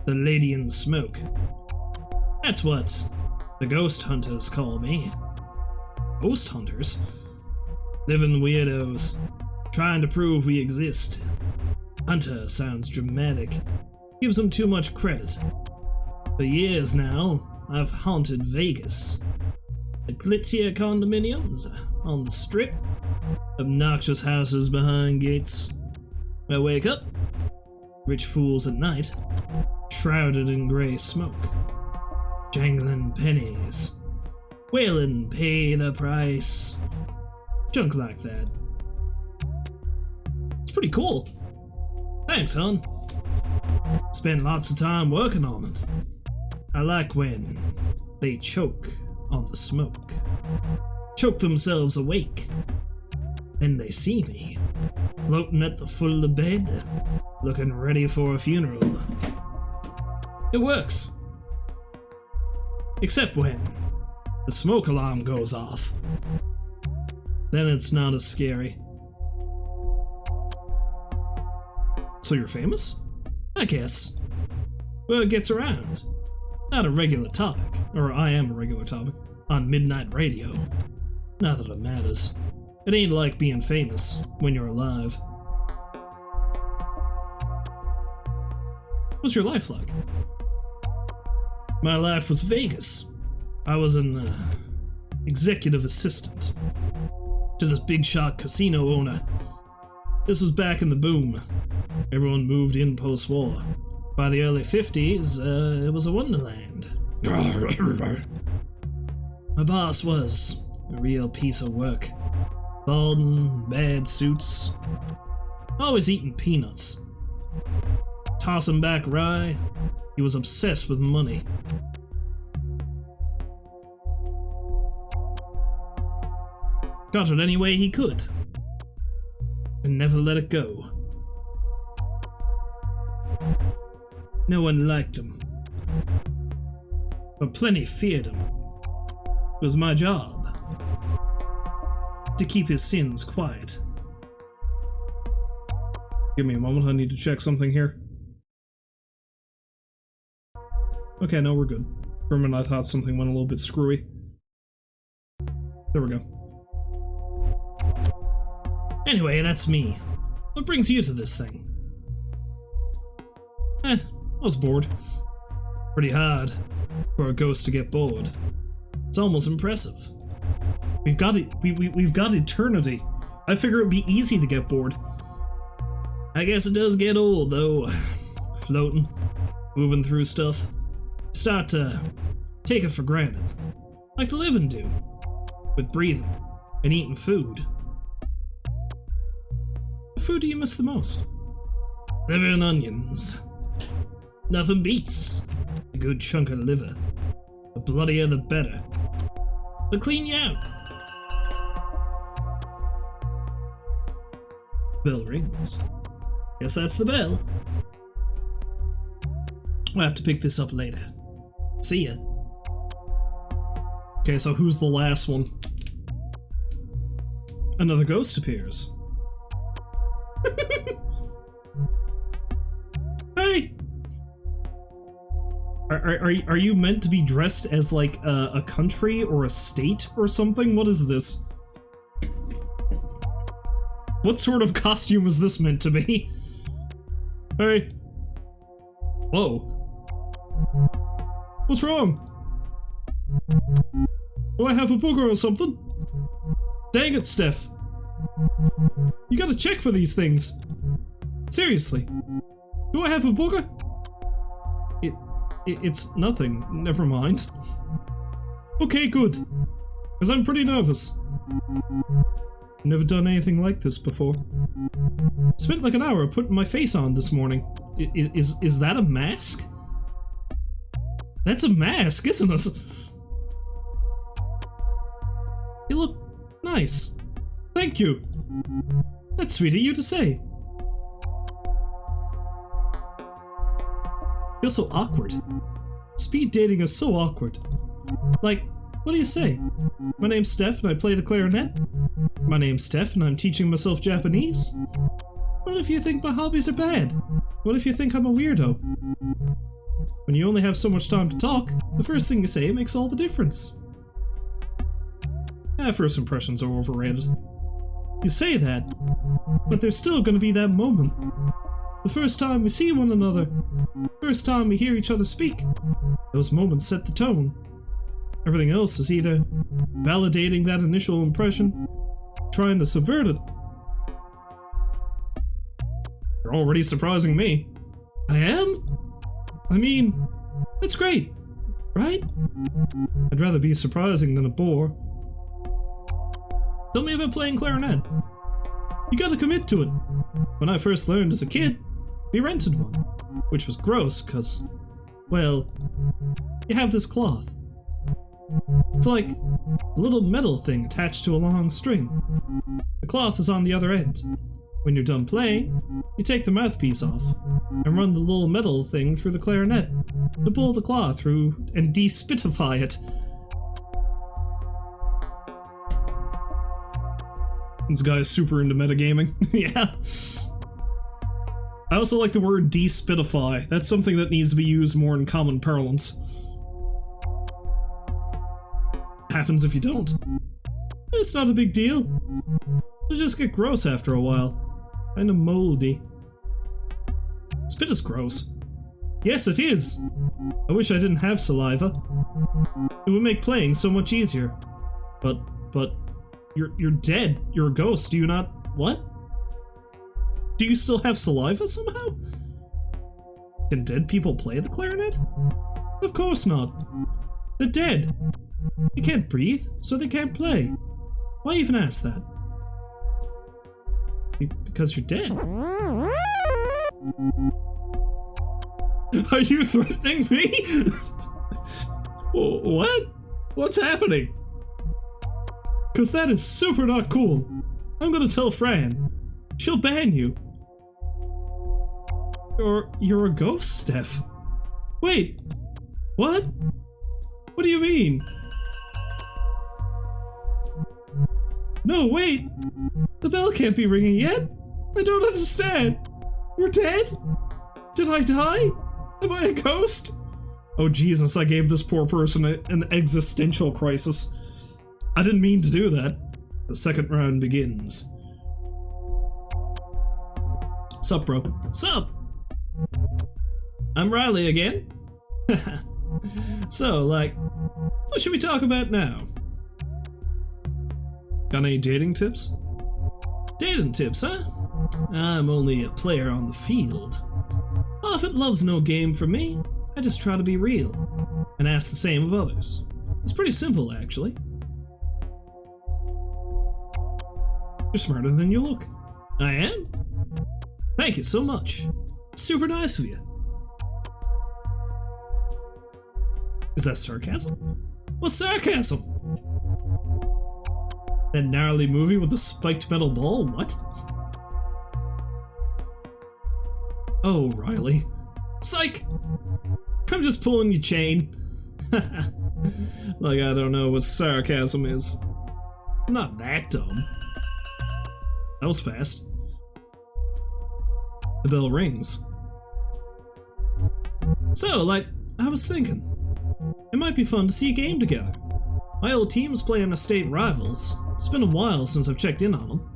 the Lady in Smoke. That's what the ghost hunters call me. Ghost hunters? Living weirdos, trying to prove we exist. Hunter sounds dramatic, gives them too much credit. For years now, I've haunted Vegas. The glitzier condominiums on the strip, obnoxious houses behind gates. I wake up, rich fools at night, shrouded in gray smoke, jangling pennies, wailing, pay the price, junk like that. It's pretty cool. Thanks, hon. Spent lots of time working on it. I like when they choke on the smoke, choke themselves awake. Then they see me, floating at the foot of the bed, looking ready for a funeral. It works. Except when the smoke alarm goes off. Then it's not as scary. So you're famous? I guess. Well, it gets around. Not a regular topic, or I am a regular topic, on midnight radio. Not that it matters. It ain't like being famous when you're alive. What's your life like? My life was Vegas. I was an executive assistant to this big shot casino owner. This was back in the boom. Everyone moved in post-war. By the early 50s, it was a wonderland. My boss was a real piece of work. Balding, bad suits, always eating peanuts. Tossing back rye, he was obsessed with money. Got it any way he could, and never let it go. No one liked him, but plenty feared him. It was my job to keep his sins quiet. Give me a moment, I need to check something here. Okay, no, we're good. For a minute I thought something went a little bit screwy. There we go. Anyway, that's me. What brings you to this thing? I was bored. Pretty hard for a ghost to get bored. It's almost impressive. We've got it. We've got eternity. I figure it'd be easy to get bored. I guess it does get old, though. Floating, moving through stuff. Start to take it for granted. Like the living do. With breathing and eating food. What food do you miss the most? Liver and onions. Nothing beats a good chunk of liver. The bloodier the better. They'll clean you out. Bell rings. Guess that's the bell. We'll have to pick this up later. See ya. Okay, so who's the last one? Another ghost appears. Hey! Are you meant to be dressed as like a country or a state or something? What is this? What sort of costume is this meant to be? Hey. Whoa. What's wrong? Do I have a booger or something? Dang it, Steph. You gotta check for these things. Seriously. Do I have a booger? It's nothing. Never mind. Okay, good. Because I'm pretty nervous. Never done anything like this before. Spent like an hour putting my face on this morning. Is that a mask? That's a mask, isn't it? You look nice. Thank you. That's sweet of you to say. Feel so awkward. Speed dating is so awkward. Like, what do you say? My name's Steph and I play the clarinet. My name's Steph and I'm teaching myself Japanese. What if you think my hobbies are bad? What if you think I'm a weirdo? When you only have so much time to talk, the first thing you say makes all the difference. First impressions are overrated. You say that, but there's still gonna be that moment. The first time we see one another. First time we hear each other speak. Those moments set the tone. Everything else is either validating that initial impression, trying to subvert it. You're already surprising me. I am? I mean, that's great, right? I'd rather be surprising than a bore. Tell me about playing clarinet. You gotta commit to it. When I first learned as a kid, we rented one, which was gross cause, well, you have this cloth. It's like a little metal thing attached to a long string. The cloth is on the other end. When you're done playing, you take the mouthpiece off and run the little metal thing through the clarinet to pull the cloth through and despitify it. This guy is super into metagaming. Yeah. I also like the word despitify. That's something that needs to be used more in common parlance. Happens if you don't. It's not a big deal. It'll just get gross after a while. Kinda moldy. Spit is gross. Yes, it is. I wish I didn't have saliva. It would make playing so much easier. But you're dead. You're a ghost. Do you not... What? Do you still have saliva somehow? Can dead people play the clarinet? Of course not. They're dead. They can't breathe, so they can't play. Why even ask that? Because you're dead. Are you threatening me? What? What's happening? Because that is super not cool. I'm gonna tell Fran. She'll ban you. You're a ghost, Steph. Wait. What? What do you mean? No, wait. The bell can't be ringing yet. I don't understand. We're dead? Did I die? Am I a ghost? Oh Jesus, I gave this poor person an existential crisis. I didn't mean to do that. The second round begins. Sup, bro? Sup? I'm Riley again. So, like, what should we talk about now? Got any dating tips? Dating tips, huh? I'm only a player on the field. Often love's no game for me. I just try to be real and ask the same of others. It's pretty simple, actually. You're smarter than you look. I am? Thank you so much. Super nice of you. Is that sarcasm? What's sarcasm? That gnarly movie with the spiked metal ball? What? Oh, Riley. Psych! I'm just pulling your chain. Like I don't know what sarcasm is. I'm not that dumb. That was fast. The bell rings. So, like, I was thinking, it might be fun to see a game together. My old team's playing state rivals. It's been a while since I've checked in on them.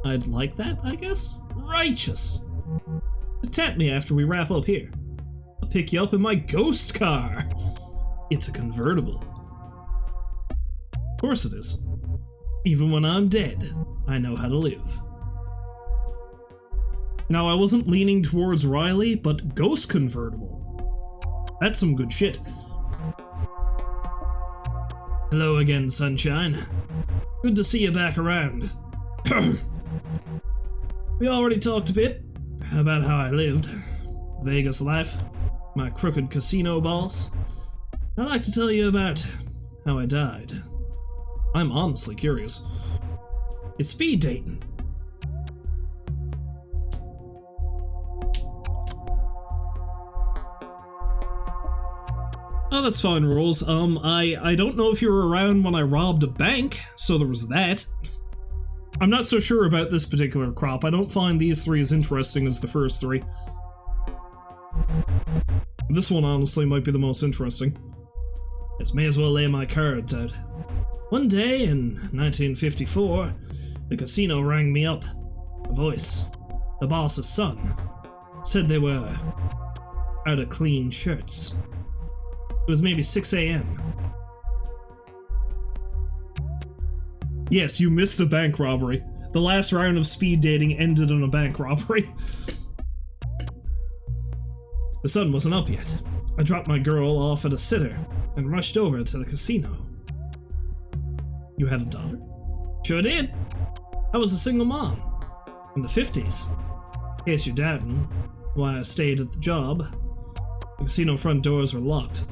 I'd like that, I guess? Righteous! Just tap me after we wrap up here. I'll pick you up in my ghost car! It's a convertible. Of course it is. Even when I'm dead, I know how to live. Now, I wasn't leaning towards Riley, but ghost convertible. That's some good shit. Hello again, sunshine. Good to see you back around. We already talked a bit about how I lived. Vegas life. My crooked casino boss. I'd like to tell you about how I died. I'm honestly curious. It's speed dating. Oh, that's fine, Rules. I don't know if you were around when I robbed a bank, so there was that. I'm not so sure about this particular crop. I don't find these three as interesting as the first three. This one, honestly, might be the most interesting. Yes, may as well lay my cards out. One day in 1954, the casino rang me up. A voice, the boss's son, said they were out of clean shirts. It was maybe 6 a.m. Yes, you missed a bank robbery. The last round of speed dating ended in a bank robbery. The sun wasn't up yet. I dropped my girl off at a sitter and rushed over to the casino. You had a daughter? Sure did. I was a single mom. In the 50s. In case you're doubting why I stayed at the job, the casino front doors were locked.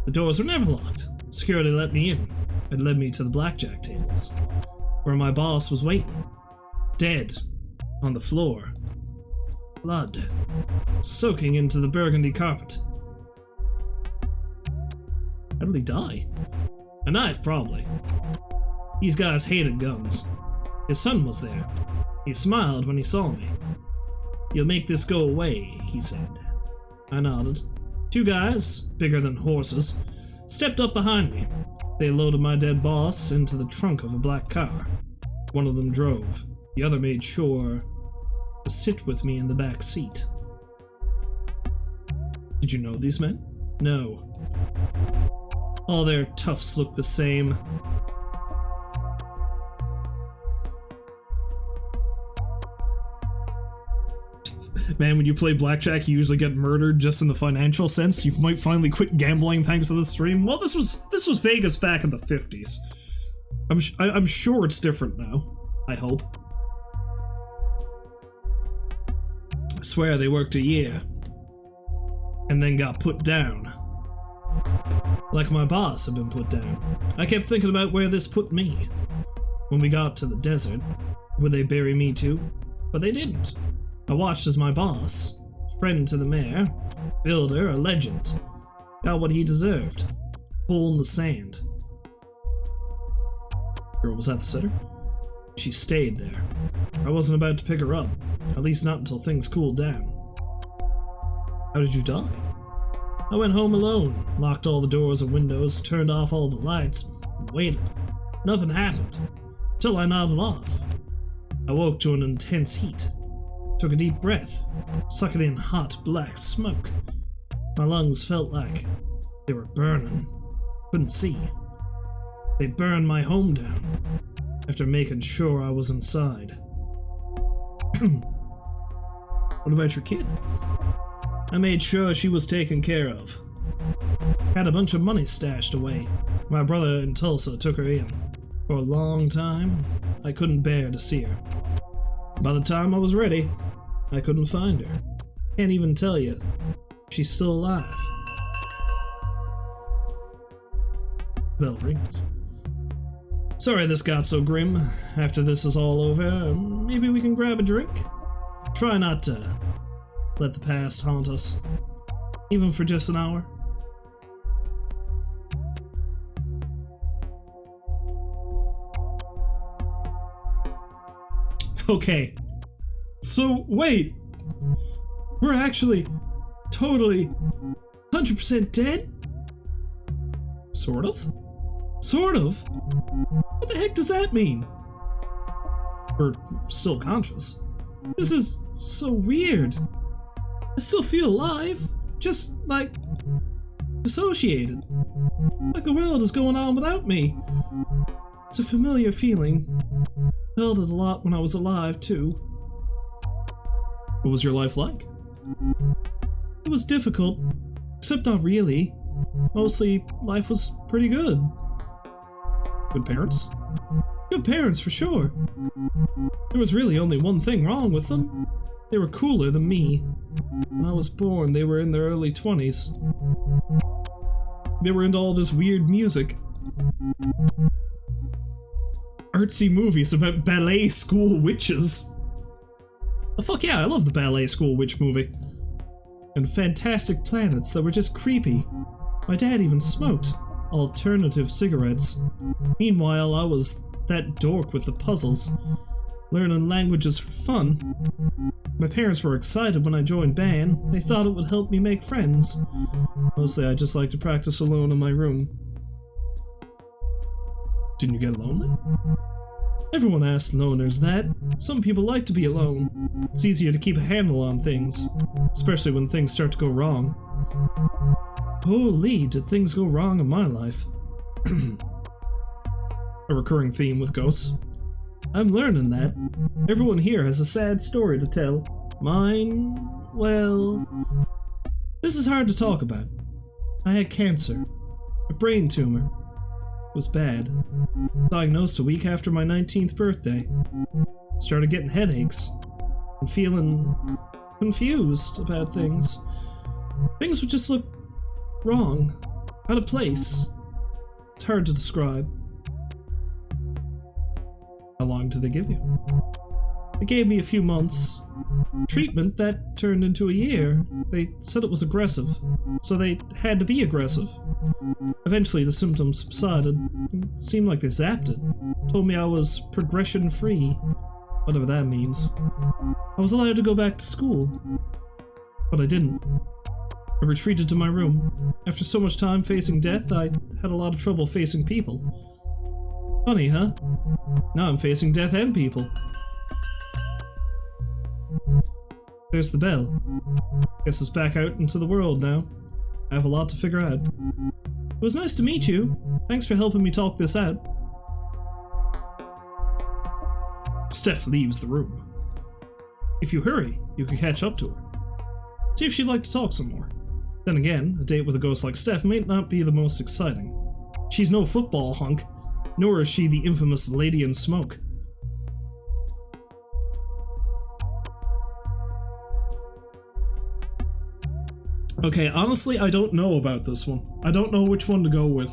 The doors were never locked. Security let me in and led me to the blackjack tables, where my boss was waiting, dead, on the floor. Blood soaking into the burgundy carpet. How did he die? A knife, probably. These guys hated guns. His son was there. He smiled when he saw me. "You'll make this go away," he said. I nodded. Two guys, bigger than horses, stepped up behind me. They loaded my dead boss into the trunk of a black car. One of them drove. The other made sure to sit with me in the back seat. Did you know these men? No. All their tufts looked the same. Man, when you play blackjack, you usually get murdered just in the financial sense. You might finally quit gambling thanks to this stream. Well, this was Vegas back in the 50s. I'm sure it's different now. I hope. I swear they worked a year and then got put down. Like my boss had been put down. I kept thinking about where this put me. When we got to the desert, would they bury me too? But they didn't. I watched as my boss, friend to the mayor, builder, a legend, got what he deserved. Hole in the sand. Girl was at the sitter. She stayed there. I wasn't about to pick her up, at least not until things cooled down. How did you die? I went home alone, locked all the doors and windows, turned off all the lights, and waited. Nothing happened, till I nodded off. I woke to an intense heat. Took a deep breath, sucking in hot, black smoke. My lungs felt like they were burning. Couldn't see. They burned my home down, after making sure I was inside. What about your kid? I made sure she was taken care of. Had a bunch of money stashed away. My brother in Tulsa took her in. For a long time, I couldn't bear to see her. By the time I was ready, I couldn't find her. Can't even tell you if she's still alive. Bell rings. Sorry this got so grim. After this is all over, maybe we can grab a drink? Try not to let the past haunt us, even for just an hour. Okay, so wait, we're actually totally 100% dead? Sort of? Sort of? What the heck does that mean? We're still conscious. This is so weird. I still feel alive, just like dissociated. Like the world is going on without me. It's a familiar feeling. Felt it a lot when I was alive, too. What was your life like? It was difficult, except not really. Mostly, life was pretty good. Good parents? Good parents, for sure. There was really only one thing wrong with them. They were cooler than me. When I was born, they were in their early 20s. They were into all this weird music. Artsy movies about ballet school witches. Oh, fuck yeah, I love the ballet school witch movie. And fantastic planets that were just creepy. My dad even smoked alternative cigarettes. Meanwhile, I was that dork with the puzzles, learning languages for fun. My parents were excited when I joined band. They thought it would help me make friends. Mostly I just like to practice alone in my room. Didn't you get lonely? Everyone asks loners that. Some people like to be alone. It's easier to keep a handle on things, especially when things start to go wrong. Holy, did things go wrong in my life? A recurring theme with ghosts. I'm learning that. Everyone here has a sad story to tell. Mine, well, this is hard to talk about. I had cancer. A brain tumor. It was bad. Diagnosed a week after my 19th birthday. Started getting headaches. And feeling confused about things. Things would just look wrong. Out of place. It's hard to describe. How long did they give you? They gave me a few months. Treatment that turned into a year. They said it was aggressive, so they had to be aggressive. Eventually the symptoms subsided. It seemed like they zapped it. Told me I was progression-free. Whatever that means. I was allowed to go back to school. But I didn't. I retreated to my room. After so much time facing death, I had a lot of trouble facing people. Funny, huh? Now I'm facing death and people. There's the bell. Guess it's back out into the world now. I have a lot to figure out. It was nice to meet you. Thanks for helping me talk this out. Steph leaves the room. If you hurry, you can catch up to her. See if she'd like to talk some more. Then again, a date with a ghost like Steph might not be the most exciting. She's no football hunk, nor is she the infamous Lady in Smoke. Okay, honestly, I don't know about this one. I don't know which one to go with.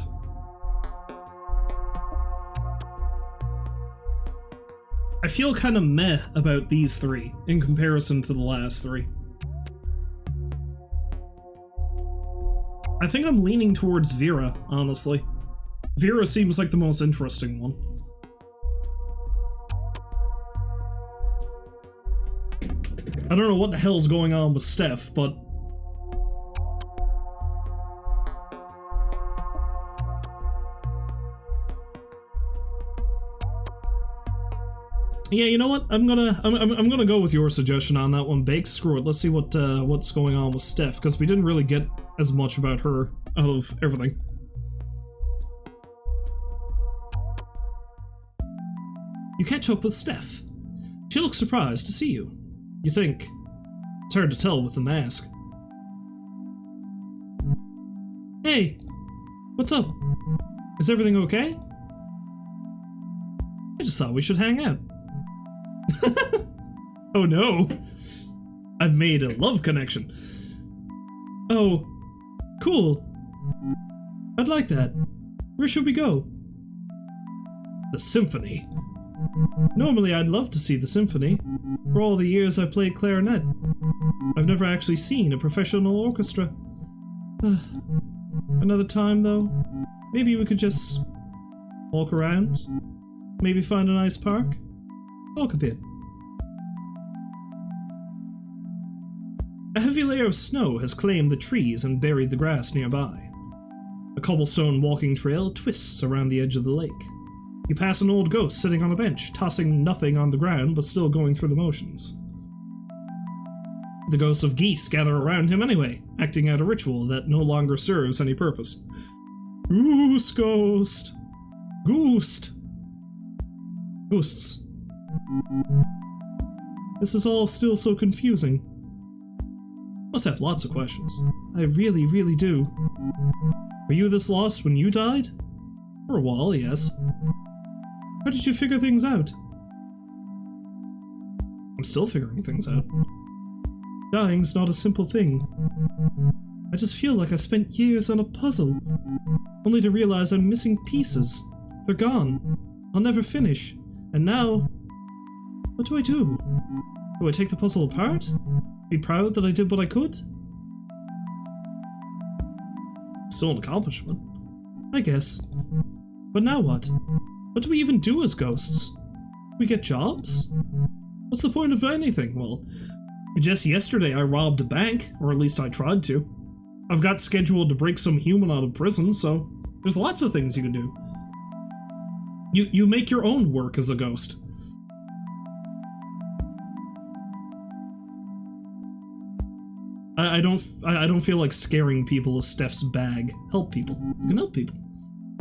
I feel kind of meh about these three in comparison to the last three. I think I'm leaning towards Vera, honestly. Vera seems like the most interesting one. I don't know what the hell's going on with Steph, but... yeah, you know what? I'm gonna go with your suggestion on that one, Bake. Screw it. Let's see what's going on with Steph, because we didn't really get as much about her out of everything. You catch up with Steph. She looks surprised to see you. You think, it's hard to tell with the mask. Hey, what's up? Is everything okay? I just thought we should hang out. Oh no! I've made a love connection. Oh, cool. I'd like that. Where should we go? The symphony. Normally I'd love to see the symphony. For all the years I've played clarinet, I've never actually seen a professional orchestra. Another time though, maybe we could just walk around, maybe find a nice park, talk a bit. A heavy layer of snow has claimed the trees and buried the grass nearby. A cobblestone walking trail twists around the edge of the lake. You pass an old ghost sitting on a bench, tossing nothing on the ground but still going through the motions. The ghosts of geese gather around him anyway, acting out a ritual that no longer serves any purpose. Goose ghost! Ghost! Ghosts. This is all still so confusing. Must have lots of questions. I really, really do. Were you this lost when you died? For a while, yes. How did you figure things out? I'm still figuring things out. Dying's not a simple thing. I just feel like I spent years on a puzzle, only to realize I'm missing pieces. They're gone. I'll never finish. And now... what do I do? Do I take the puzzle apart? Be proud that I did what I could? Still an accomplishment, I guess. But now what? What do we even do as ghosts? We get jobs? What's the point of anything? Well, just yesterday I robbed a bank, or at least I tried to. I've got scheduled to break some human out of prison, so there's lots of things you can do. You make your own work as a ghost. I don't feel like scaring people is Steph's bag. Help people. You can help people.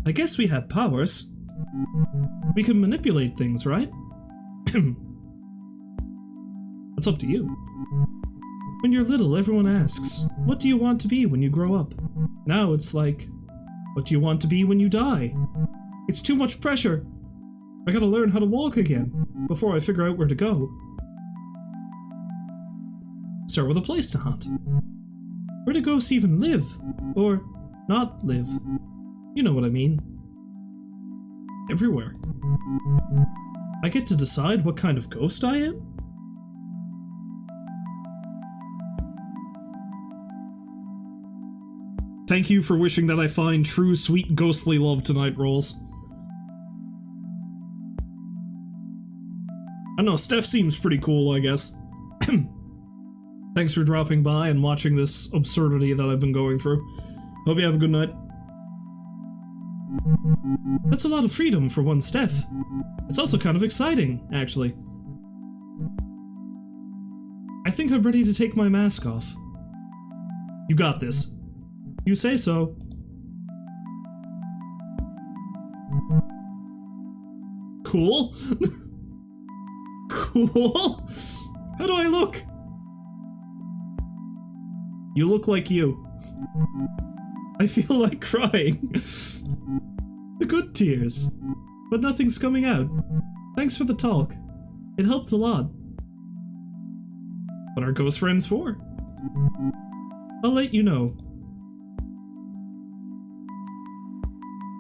I guess we have powers. We can manipulate things, right? That's up to you. When you're little, everyone asks, what do you want to be when you grow up? Now it's like, what do you want to be when you die? It's too much pressure. I gotta learn how to walk again before I figure out where to go. Start with a place to hunt. Where do ghosts even live? Or not live? You know what I mean. Everywhere. I get to decide what kind of ghost I am? Thank you for wishing that I find true sweet ghostly love tonight, Rolls. I don't know, Steph seems pretty cool, I guess. Thanks for dropping by and watching this absurdity that I've been going through. Hope you have a good night. That's a lot of freedom for one Steph. It's also kind of exciting, actually. I think I'm ready to take my mask off. You got this. You say so. Cool? Cool? How do I look? You look like you. I feel like crying. The good tears. But nothing's coming out. Thanks for the talk. It helped a lot. What are ghost friends for? I'll let you know.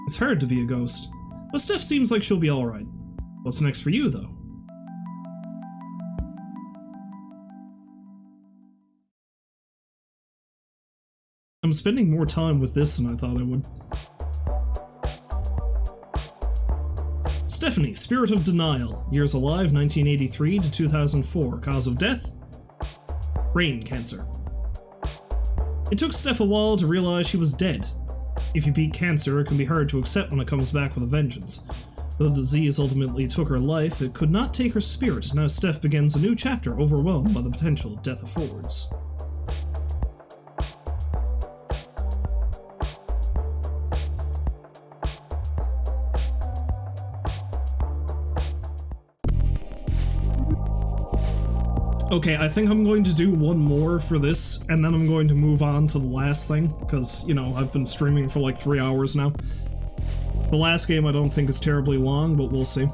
It's hard to be a ghost, but Steph seems like she'll be alright. What's next for you, though? I'm spending more time with this than I thought I would. Stephanie, Spirit of Denial. Years alive, 1983 to 2004. Cause of death? Brain cancer. It took Steph a while to realize she was dead. If you beat cancer, it can be hard to accept when it comes back with a vengeance. Though the disease ultimately took her life, it could not take her spirit. Now Steph begins a new chapter, overwhelmed by the potential death affords. Okay, I think I'm going to do one more for this, and then I'm going to move on to the last thing, because, you know, I've been streaming for like 3 hours now. The last game I don't think is terribly long, but we'll see.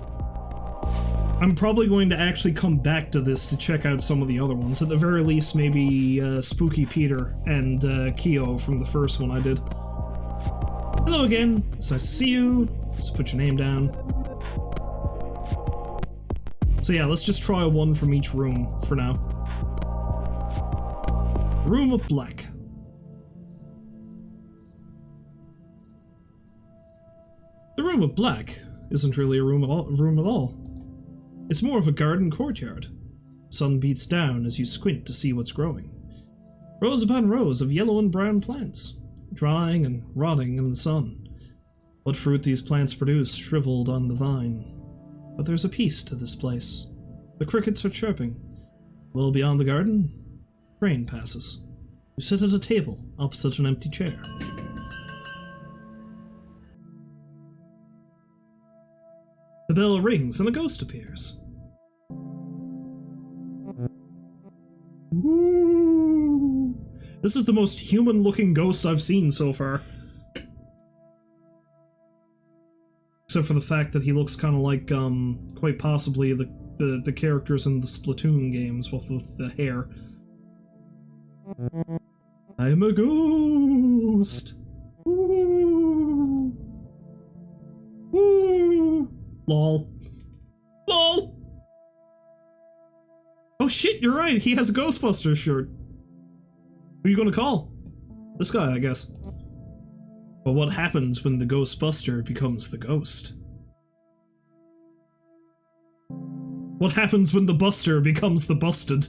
I'm probably going to actually come back to this to check out some of the other ones. At the very least, maybe Spooky Peter and Keo from the first one I did. Hello again. It's nice to see you. Just put your name down. So yeah, let's just try one from each room for now. Room of Black. The Room of Black isn't really a room at all. It's more of a garden courtyard. Sun beats down as you squint to see what's growing. Rows upon rows of yellow and brown plants, drying and rotting in the sun. What fruit these plants produce shriveled on the vine. But there's a peace to this place. The crickets are chirping. Well beyond the garden, a train passes. You sit at a table opposite an empty chair. The bell rings and a ghost appears. Ooh. This is the most human-looking ghost I've seen so far. Except for the fact that he looks kind of like, quite possibly the characters in the Splatoon games with the hair. I'm a ghost! Ooh. Ooh. Lol. LOL! Oh shit, you're right, he has a Ghostbusters shirt. Who are you gonna call? This guy, I guess. But what happens when the Ghostbuster becomes the ghost? What happens when the Buster becomes the busted?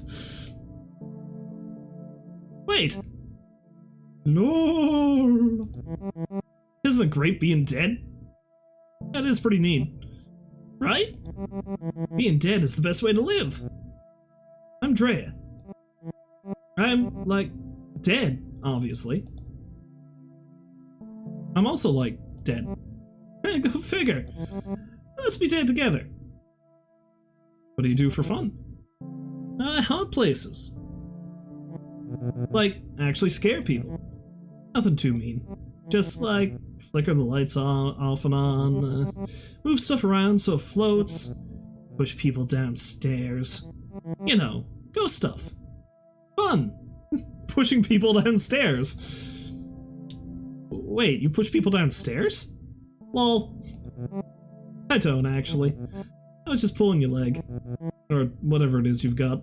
Wait! LOL! Isn't it great being dead? That is pretty neat. Right? Being dead is the best way to live. I'm Drea. I'm, like, dead, obviously. I'm also, like, dead. Go figure. Let's be dead together. What do you do for fun? I haunt places. Like, actually scare people. Nothing too mean. Just, like, flicker the lights on, off and on, move stuff around so it floats, push people downstairs. You know, ghost stuff. Fun! Pushing people downstairs. Wait, you push people downstairs? Lol. I don't, actually. I was just pulling your leg. Or whatever it is you've got.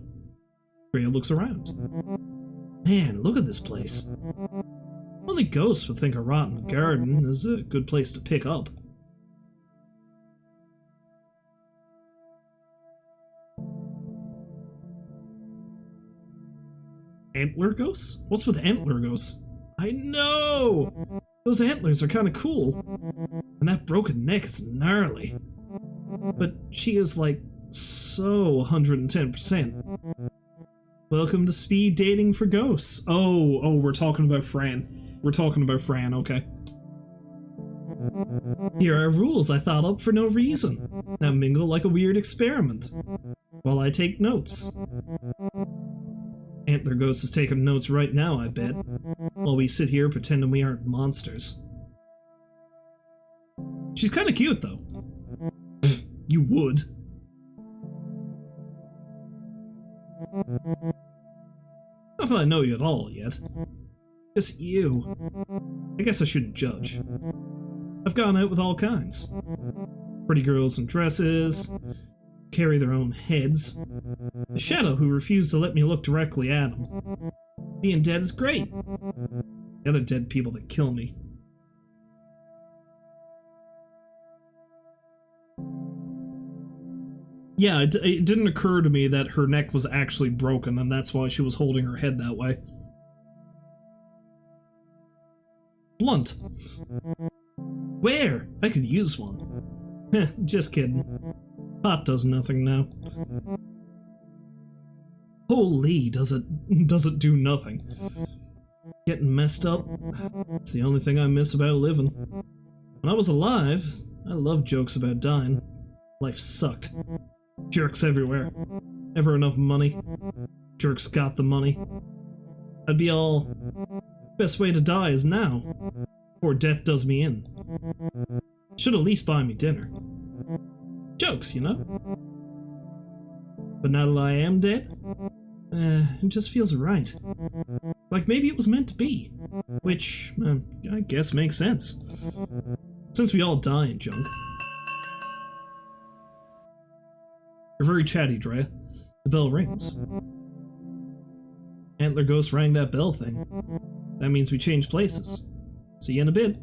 Rhea looks around. Man, look at this place. Only ghosts would think a rotten garden is a good place to pick up. Antler ghosts? What's with antler ghosts? I know! Those antlers are kinda cool. And that broken neck is gnarly. But she is like so 110%. Welcome to speed dating for ghosts. Oh, we're talking about Fran. We're talking about Fran, okay. Here are rules I thought up for no reason. Now mingle like a weird experiment, while I take notes. Antler Ghost is taking notes right now, I bet, while we sit here pretending we aren't monsters. She's kinda cute, though. You would. Not that I know you at all yet. Just you. I guess I shouldn't judge. I've gone out with all kinds. Pretty girls in dresses, carry their own heads. A shadow who refused to let me look directly at him. Being dead is great. The other dead people that kill me. Yeah, it didn't occur to me that her neck was actually broken, and that's why she was holding her head that way. Blunt. Where? I could use one. Heh, just kidding. Pot does nothing now. Holy, does it do nothing. Getting messed up? It's the only thing I miss about living. When I was alive, I loved jokes about dying. Life sucked. Jerks everywhere. Never enough money. Jerks got the money. I'd be all... Best way to die is now. Before death does me in. Should at least buy me dinner. Jokes, you know? But now that I am dead, it just feels right. Like maybe it was meant to be. Which, I guess makes sense. Since we all die in junk. You're very chatty, Drea. The bell rings. Antler Ghost rang that bell thing. That means we change places. See you in a bit.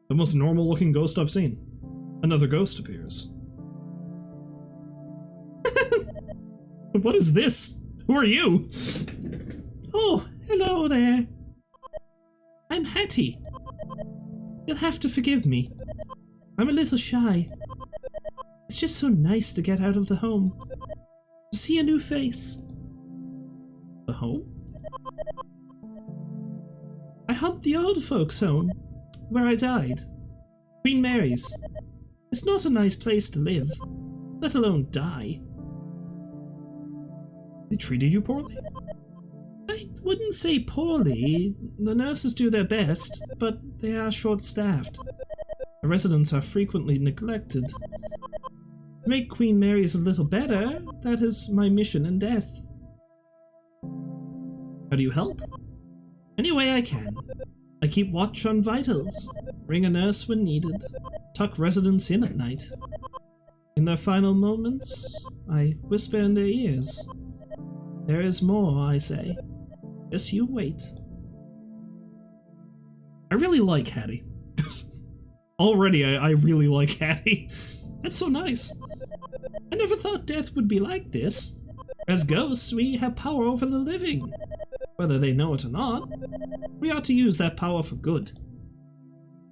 The most normal looking ghost I've seen. Another ghost appears. What is this? Who are you? Oh, hello there. I'm Hattie. You'll have to forgive me. I'm a little shy. It's just so nice to get out of the home. To see a new face. The home? I hunt the old folks' home, where I died. Queen Mary's. It's not a nice place to live, let alone die. They treated you poorly? I wouldn't say poorly. The nurses do their best, but they are short-staffed. The residents are frequently neglected. To make Queen Mary's a little better, that is my mission in death. How do you help? Any way I can. I keep watch on vitals, bring a nurse when needed, tuck residents in at night. In their final moments, I whisper in their ears. There is more, I say. Just you wait. I really like Hattie. Already, I really like Hattie. That's so nice. I never thought death would be like this. As ghosts, we have power over the living. Whether they know it or not, we ought to use that power for good.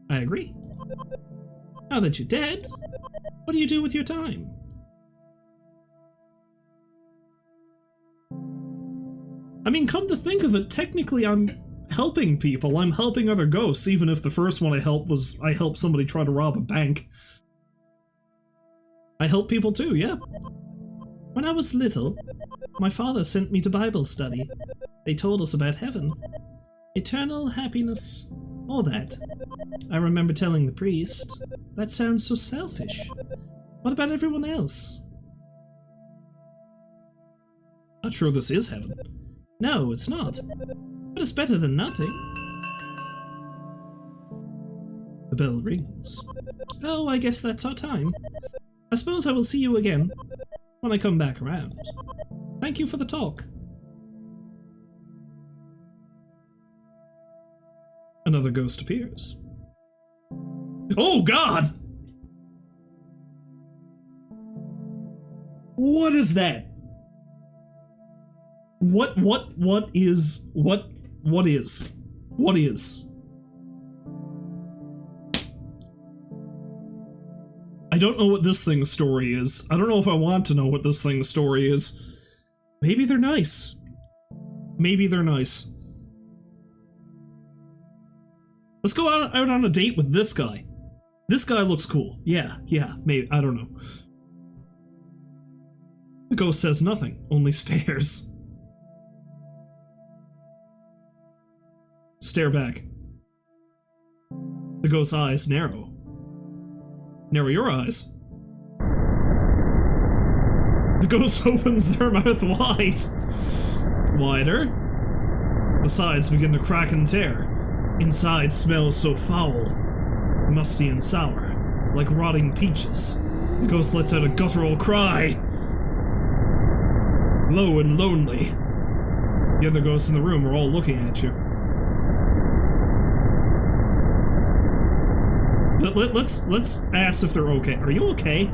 I agree. Now that you're dead, what do you do with your time? I mean, come to think of it, technically I'm helping people. I'm helping other ghosts, even if the first one I helped was I helped somebody try to rob a bank. I help people too, yeah. When I was little, my father sent me to Bible study. They told us about heaven, eternal happiness, all that. I remember telling the priest, that sounds so selfish. What about everyone else? Not sure this is heaven. No, it's not. But it's better than nothing. The bell rings. Oh, I guess that's our time. I suppose I will see you again when I come back around. Thank you for the talk. Another ghost appears. Oh God! What is that? What is? I don't know what this thing's story is. I don't know if I want to know what this thing's story is. Maybe they're nice. Maybe they're nice. Let's go out on a date with this guy. This guy looks cool. Yeah, maybe. I don't know. The ghost says nothing, only stares. Stare back. The ghost's eyes narrow. Narrow your eyes. The ghost opens their mouth wide. Wider. The sides begin to crack and tear. Inside smells so foul, musty and sour, like rotting peaches. The ghost lets out a guttural cry. Low and lonely. The other ghosts in the room are all looking at you. Let's ask if they're okay. Are you okay?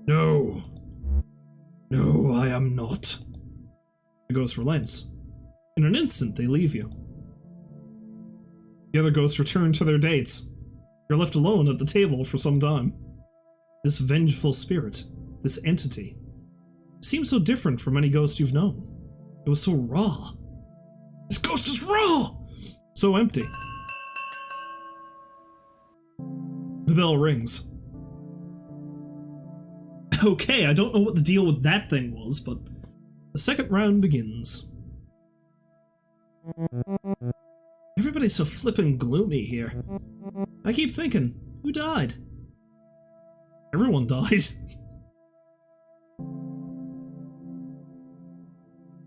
No. No, I am not. The ghost relents. In an instant, they leave you. The other ghosts return to their dates. You're left alone at the table for some time. This vengeful spirit, this entity, seems so different from any ghost you've known. It was so raw. This ghost is raw! So empty. The bell rings. Okay, I don't know what the deal with that thing was, but the second round begins. Everybody's so flippin' gloomy here. I keep thinking, who died? Everyone died.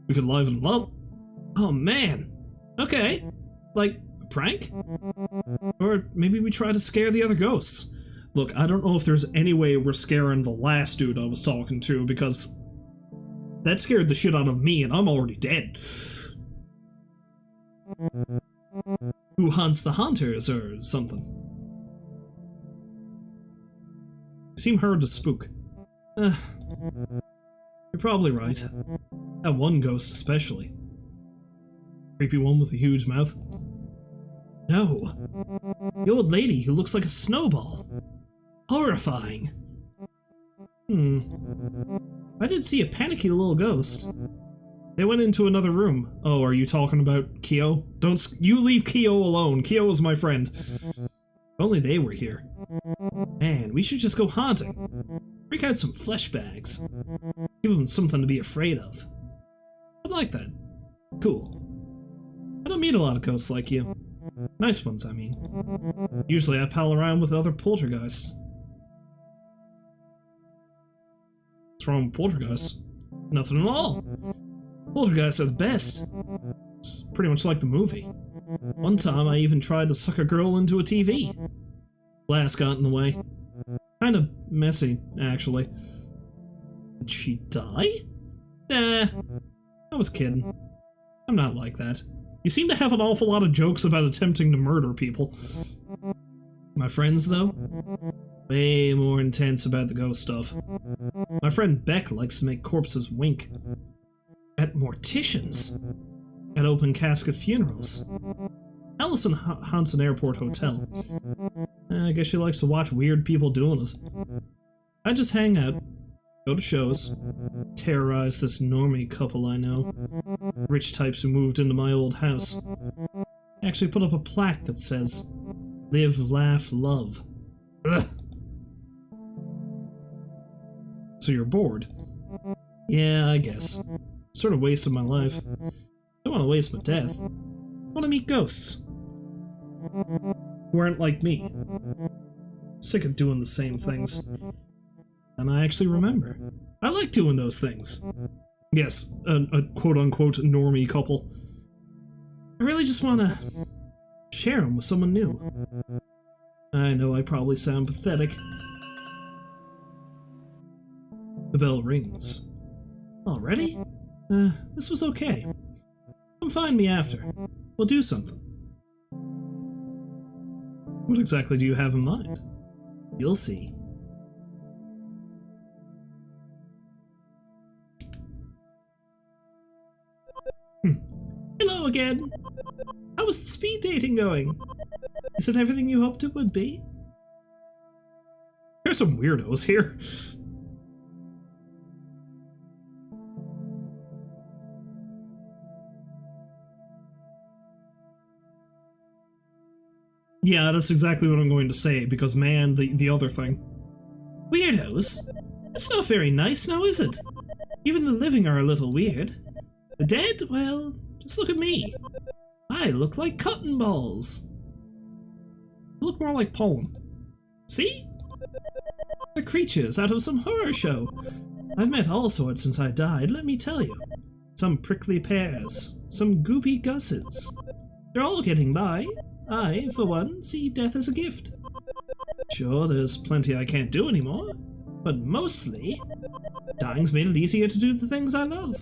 We could liven them up. Oh man. Okay. Like, a prank? Or maybe we try to scare the other ghosts. Look, I don't know if there's any way we're scaring the last dude I was talking to, because that scared the shit out of me and I'm already dead. Who hunts the hunters or something? You seem hard to spook. You're probably right. That one ghost especially. Creepy one with a huge mouth. No. The old lady who looks like a snowball. Horrifying. I did see a panicky little ghost. They went into another room. Oh, are you talking about Kyo? You leave Kyo alone. Kyo is my friend. If only they were here. Man, we should just go haunting. Break out some flesh bags. Give them something to be afraid of. I'd like that. Cool. I don't meet a lot of ghosts like you. Nice ones, I mean. Usually I pal around with other poltergeists. What's wrong with poltergeists? Nothing at all. Poltergeists are the best. It's pretty much like the movie. One time I even tried to suck a girl into a TV. Glass got in the way. Kind of messy, actually. Did she die? Nah, I was kidding. I'm not like that. You seem to have an awful lot of jokes about attempting to murder people. My friends, though? Way more intense about the ghost stuff. My friend Beck likes to make corpses wink. At morticians. At open casket funerals. Allison haunts an airport hotel. I guess she likes to watch weird people doing it. I just hang out, go to shows, terrorize this normie couple I know. Rich types who moved into my old house. I actually put up a plaque that says, "Live, laugh, love." Ugh. So you're bored? Yeah, I guess. Sort of wasted my life. Don't want to waste my death. I want to meet ghosts. Who aren't like me. Sick of doing the same things. And I actually remember. I like doing those things. Yes, a quote-unquote normie couple. I really just want to share them with someone new. I know I probably sound pathetic. The bell rings. Already? This was okay. Come find me after. We'll do something. What exactly do you have in mind? You'll see. Hello again. How was the speed dating going? Is it everything you hoped it would be? There's some weirdos here. Yeah, that's exactly what I'm going to say, because man, the other thing. Weirdos? That's not very nice now, is it? Even the living are a little weird. The dead? Well, just look at me. I look like cotton balls. You look more like pollen. See? They're creatures out of some horror show. I've met all sorts since I died, let me tell you. Some prickly pears, some goopy gusses. They're all getting by. I, for one, see death as a gift. Sure, there's plenty I can't do anymore, but mostly, dying's made it easier to do the things I love.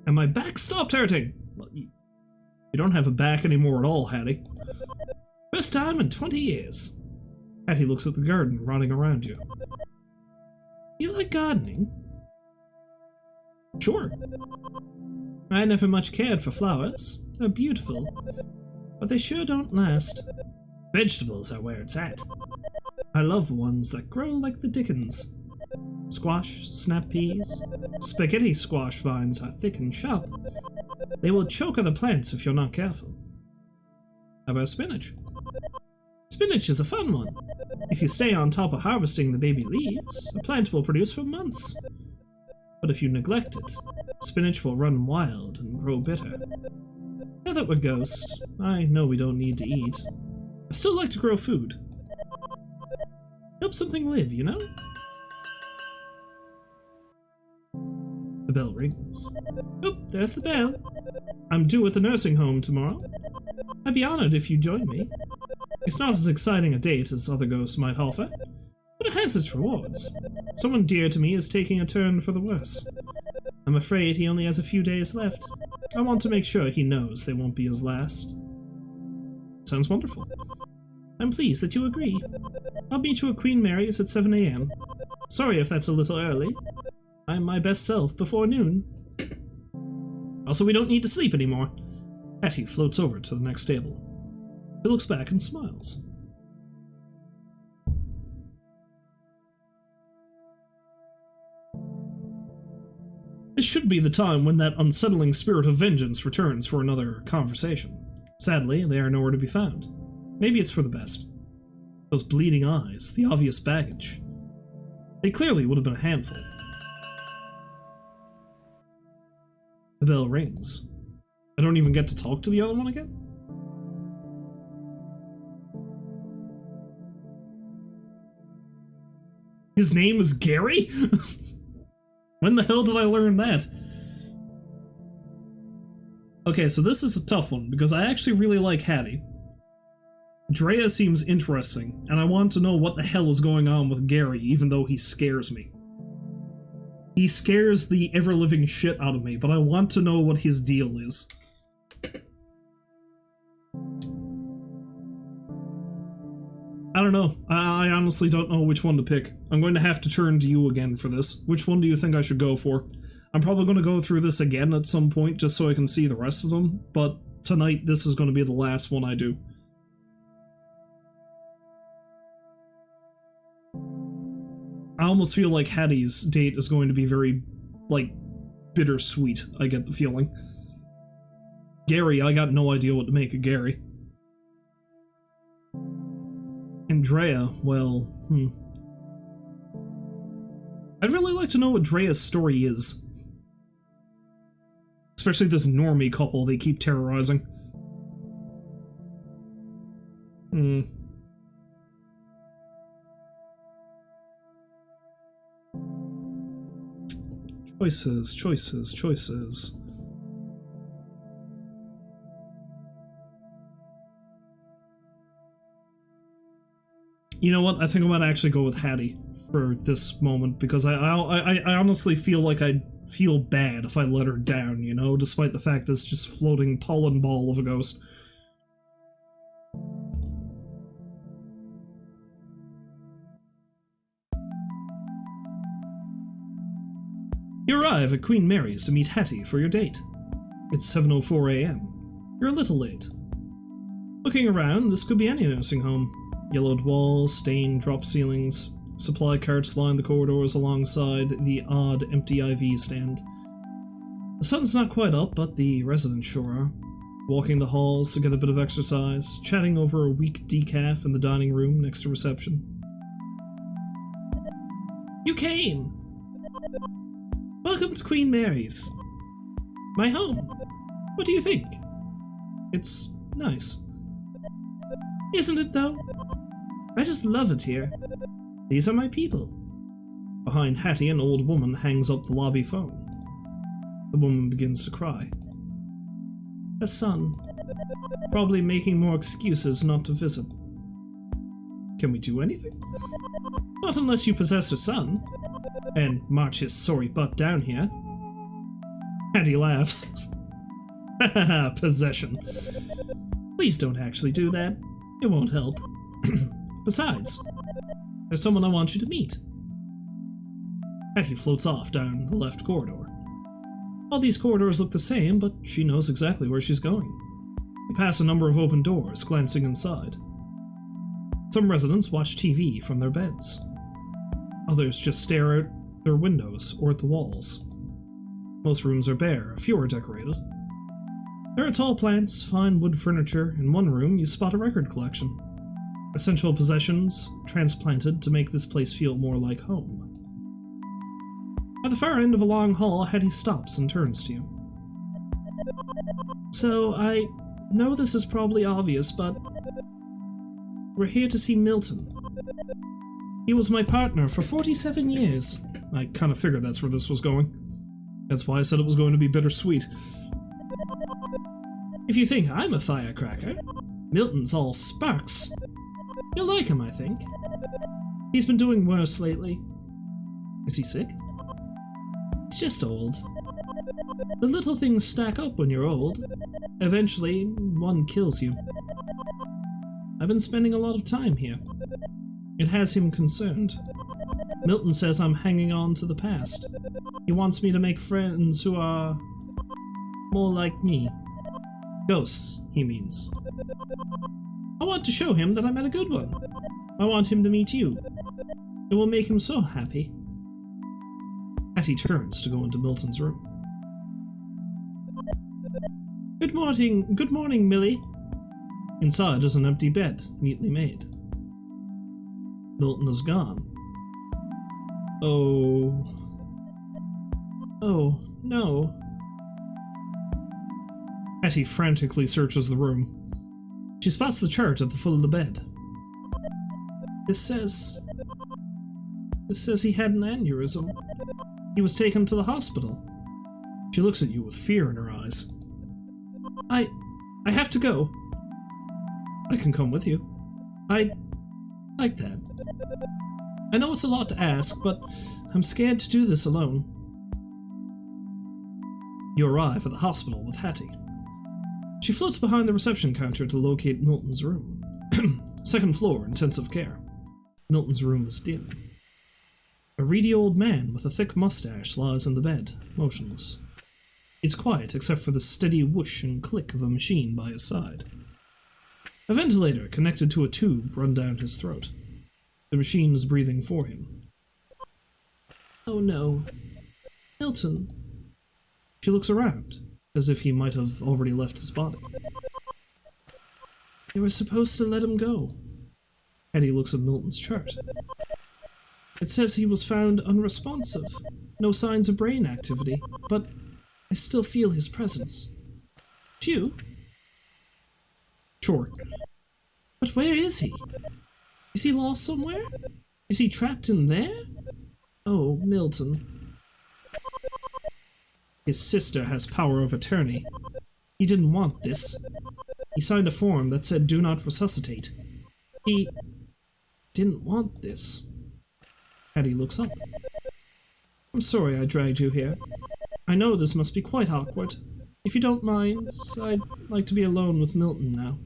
And my back stopped hurting. Well, you don't have a back anymore at all, Hattie. First time in 20 years. Hattie looks at the garden rotting around you. You like gardening? Sure. I never much cared for flowers. They're beautiful. But they sure don't last. Vegetables are where it's at. I love ones that grow like the dickens. Squash, snap peas, spaghetti squash vines are thick and sharp. They will choke other plants if you're not careful. How about spinach? Spinach is a fun one. If you stay on top of harvesting the baby leaves, a plant will produce for months. But if you neglect it, spinach will run wild and grow bitter. Now that we're ghosts, I know we don't need to eat. I still like to grow food. Help something live, you know? The bell rings. Oh, there's the bell. I'm due at the nursing home tomorrow. I'd be honored if you join me. It's not as exciting a date as other ghosts might offer, but it has its rewards. Someone dear to me is taking a turn for the worse. I'm afraid he only has a few days left. I want to make sure he knows they won't be his last. Sounds wonderful. I'm pleased that you agree. I'll meet you at Queen Mary's at 7 AM. Sorry if that's a little early. I'm my best self before noon. Also, we don't need to sleep anymore. Hattie floats over to the next table. He looks back and smiles. This should be the time when that unsettling spirit of vengeance returns for another conversation. Sadly, they are nowhere to be found. Maybe it's for the best. Those bleeding eyes, the obvious baggage. They clearly would have been a handful. The bell rings. I don't even get to talk to the other one again? His name is Gary? When the hell did I learn that? Okay, so this is a tough one, because I actually really like Hattie. Drea seems interesting, and I want to know what the hell is going on with Gary, even though he scares me. He scares the ever-living shit out of me, but I want to know what his deal is. I don't know. I honestly don't know which one to pick. I'm going to have to turn to you again for this. Which one do you think I should go for? I'm probably going to go through this again at some point, just so I can see the rest of them, but tonight this is going to be the last one I do. I almost feel like Hattie's date is going to be very, like, bittersweet, I get the feeling. Gary, I got no idea what to make of Gary. And Drea, well, I'd really like to know what Drea's story is. Especially this normie couple they keep terrorizing. Choices, choices, choices. You know what? I think I might actually go with Hattie for this moment, because I honestly feel like I'd feel bad if I let her down, you know, despite the fact that it's just floating pollen ball of a ghost. You arrive at Queen Mary's to meet Hattie for your date. It's 7:04 AM. You're a little late. Looking around, this could be any nursing home. Yellowed walls, stained drop ceilings, supply carts line the corridors alongside the odd empty IV stand. The sun's not quite up, but the residents sure are. Walking the halls to get a bit of exercise, chatting over a weak decaf in the dining room next to reception. You came! Welcome to Queen Mary's. My home. What do you think? It's nice. Isn't it, though? I just love it here. These are my people. Behind Hattie, an old woman hangs up the lobby phone. The woman begins to cry. Her son. Probably making more excuses not to visit. Can we do anything? Not unless you possess her son. And march his sorry butt down here. Hattie laughs. Haha, possession. Please don't actually do that. It won't help. Besides, there's someone I want you to meet. Hattie floats off down the left corridor. All these corridors look the same, but she knows exactly where she's going. You pass a number of open doors, glancing inside. Some residents watch TV from their beds. Others just stare out their windows or at the walls. Most rooms are bare, a few are decorated. There are tall plants, fine wood furniture. In one room, you spot a record collection. Essential possessions transplanted to make this place feel more like home. At the far end of a long hall, Hattie stops and turns to you. So, I know this is probably obvious, but we're here to see Milton. He was my partner for 47 years. I kind of figured that's where this was going. That's why I said it was going to be bittersweet. If you think I'm a firecracker, Milton's all sparks. You'll like him, I think. He's been doing worse lately. Is he sick? He's just old. The little things stack up when you're old. Eventually, one kills you. I've been spending a lot of time here. It has him concerned. Milton says I'm hanging on to the past. He wants me to make friends who are more like me. Ghosts, he means. I want to show him that I met a good one. I want him to meet you. It will make him so happy. Hattie turns to go into Milton's room. Good morning, Millie. Inside is an empty bed, neatly made. Milton is gone. Oh. Oh, no. Hattie frantically searches the room. She spots the chart at the foot of the bed. This says he had an aneurysm. He was taken to the hospital. She looks at you with fear in her eyes. I have to go. I can come with you. I like that. I know it's a lot to ask, but I'm scared to do this alone. You arrive at the hospital with Hattie. She floats behind the reception counter to locate Milton's room. Second floor, intensive care. Milton's room is dim. A reedy old man with a thick mustache lies in the bed, motionless. It's quiet except for the steady whoosh and click of a machine by his side. A ventilator connected to a tube run down his throat. The machine is breathing for him. Oh no. Milton. She looks around, as if he might have already left his body. They were supposed to let him go. Hattie looks at Milton's chart. It says he was found unresponsive, no signs of brain activity, but I still feel his presence. Do you? Sure. But where is he? Is he lost somewhere? Is he trapped in there? Oh, Milton. His sister has power of attorney. He didn't want this. He signed a form that said do not resuscitate. He didn't want this. Hattie looks up. I'm sorry I dragged you here. I know this must be quite awkward. If you don't mind, I'd like to be alone with Milton now.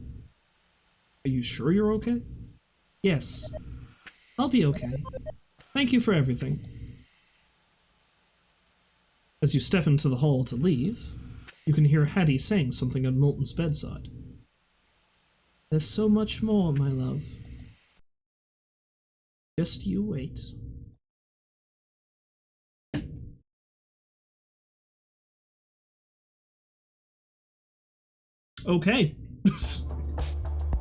Are you sure you're okay? Yes. I'll be okay. Thank you for everything. As you step into the hall to leave, you can hear Hattie saying something at Milton's bedside. There's so much more, my love. Just you wait. Okay.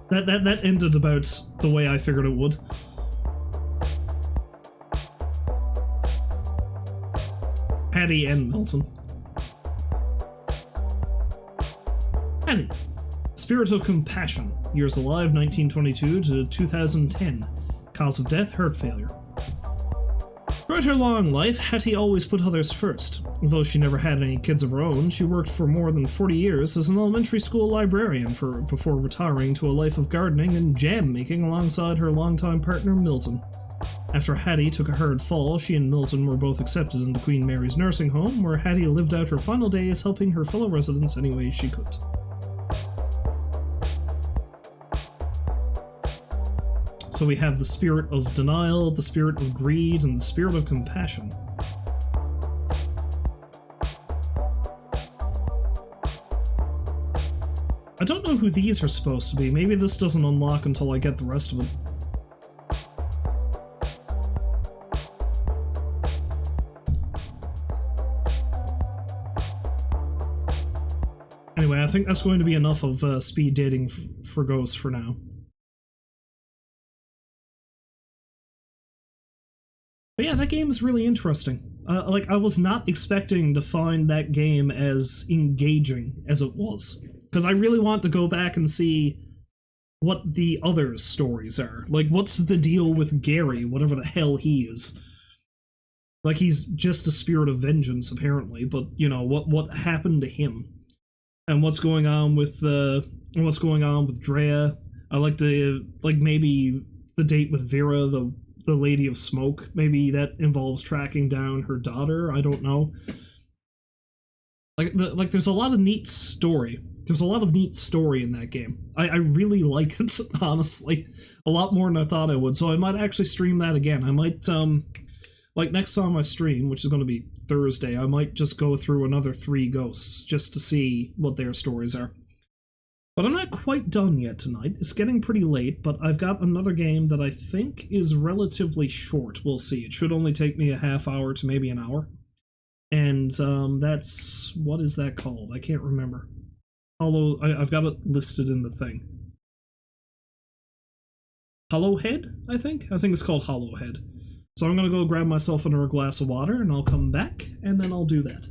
that ended about the way I figured it would. Hattie and Milton. Hattie. Spirit of Compassion. Years alive 1922 to 2010. Cause of death, heart failure. Throughout her long life, Hattie always put others first. Although she never had any kids of her own, she worked for more than 40 years as an elementary school librarian before retiring to a life of gardening and jam making alongside her longtime partner Milton. After Hattie took a hard fall, she and Milton were both accepted into Queen Mary's nursing home, where Hattie lived out her final days helping her fellow residents any way she could. So we have the spirit of denial, the spirit of greed, and the spirit of compassion. I don't know who these are supposed to be. Maybe this doesn't unlock until I get the rest of it. Anyway, I think that's going to be enough of speed dating for ghosts for now. But yeah, that game is really interesting. Like, I was not expecting to find that game as engaging as it was. Because I really want to go back and see what the other stories are. Like, what's the deal with Gary, whatever the hell he is? Like, he's just a spirit of vengeance, apparently, but, you know, what happened to him? And what's going on with Drea? I like maybe the date with Vera, the Lady of Smoke. Maybe that involves tracking down her daughter. I don't know. Like there's a lot of neat story. There's a lot of neat story in that game. I really like it, honestly. A lot more than I thought I would. So I might actually stream that again. I might, like next time I stream, which is going to be Thursday, I might just go through another 3 ghosts just to see what their stories are. But I'm not quite done yet tonight. It's getting pretty late, but I've got another game that I think is relatively short. We'll see. It should only take me a half hour to maybe an hour. And that's... what is that called? I can't remember. I've got it listed in the thing. Hollowhead, I think? I think it's called Hollowhead. So I'm gonna go grab myself another glass of water, and I'll come back, and then I'll do that.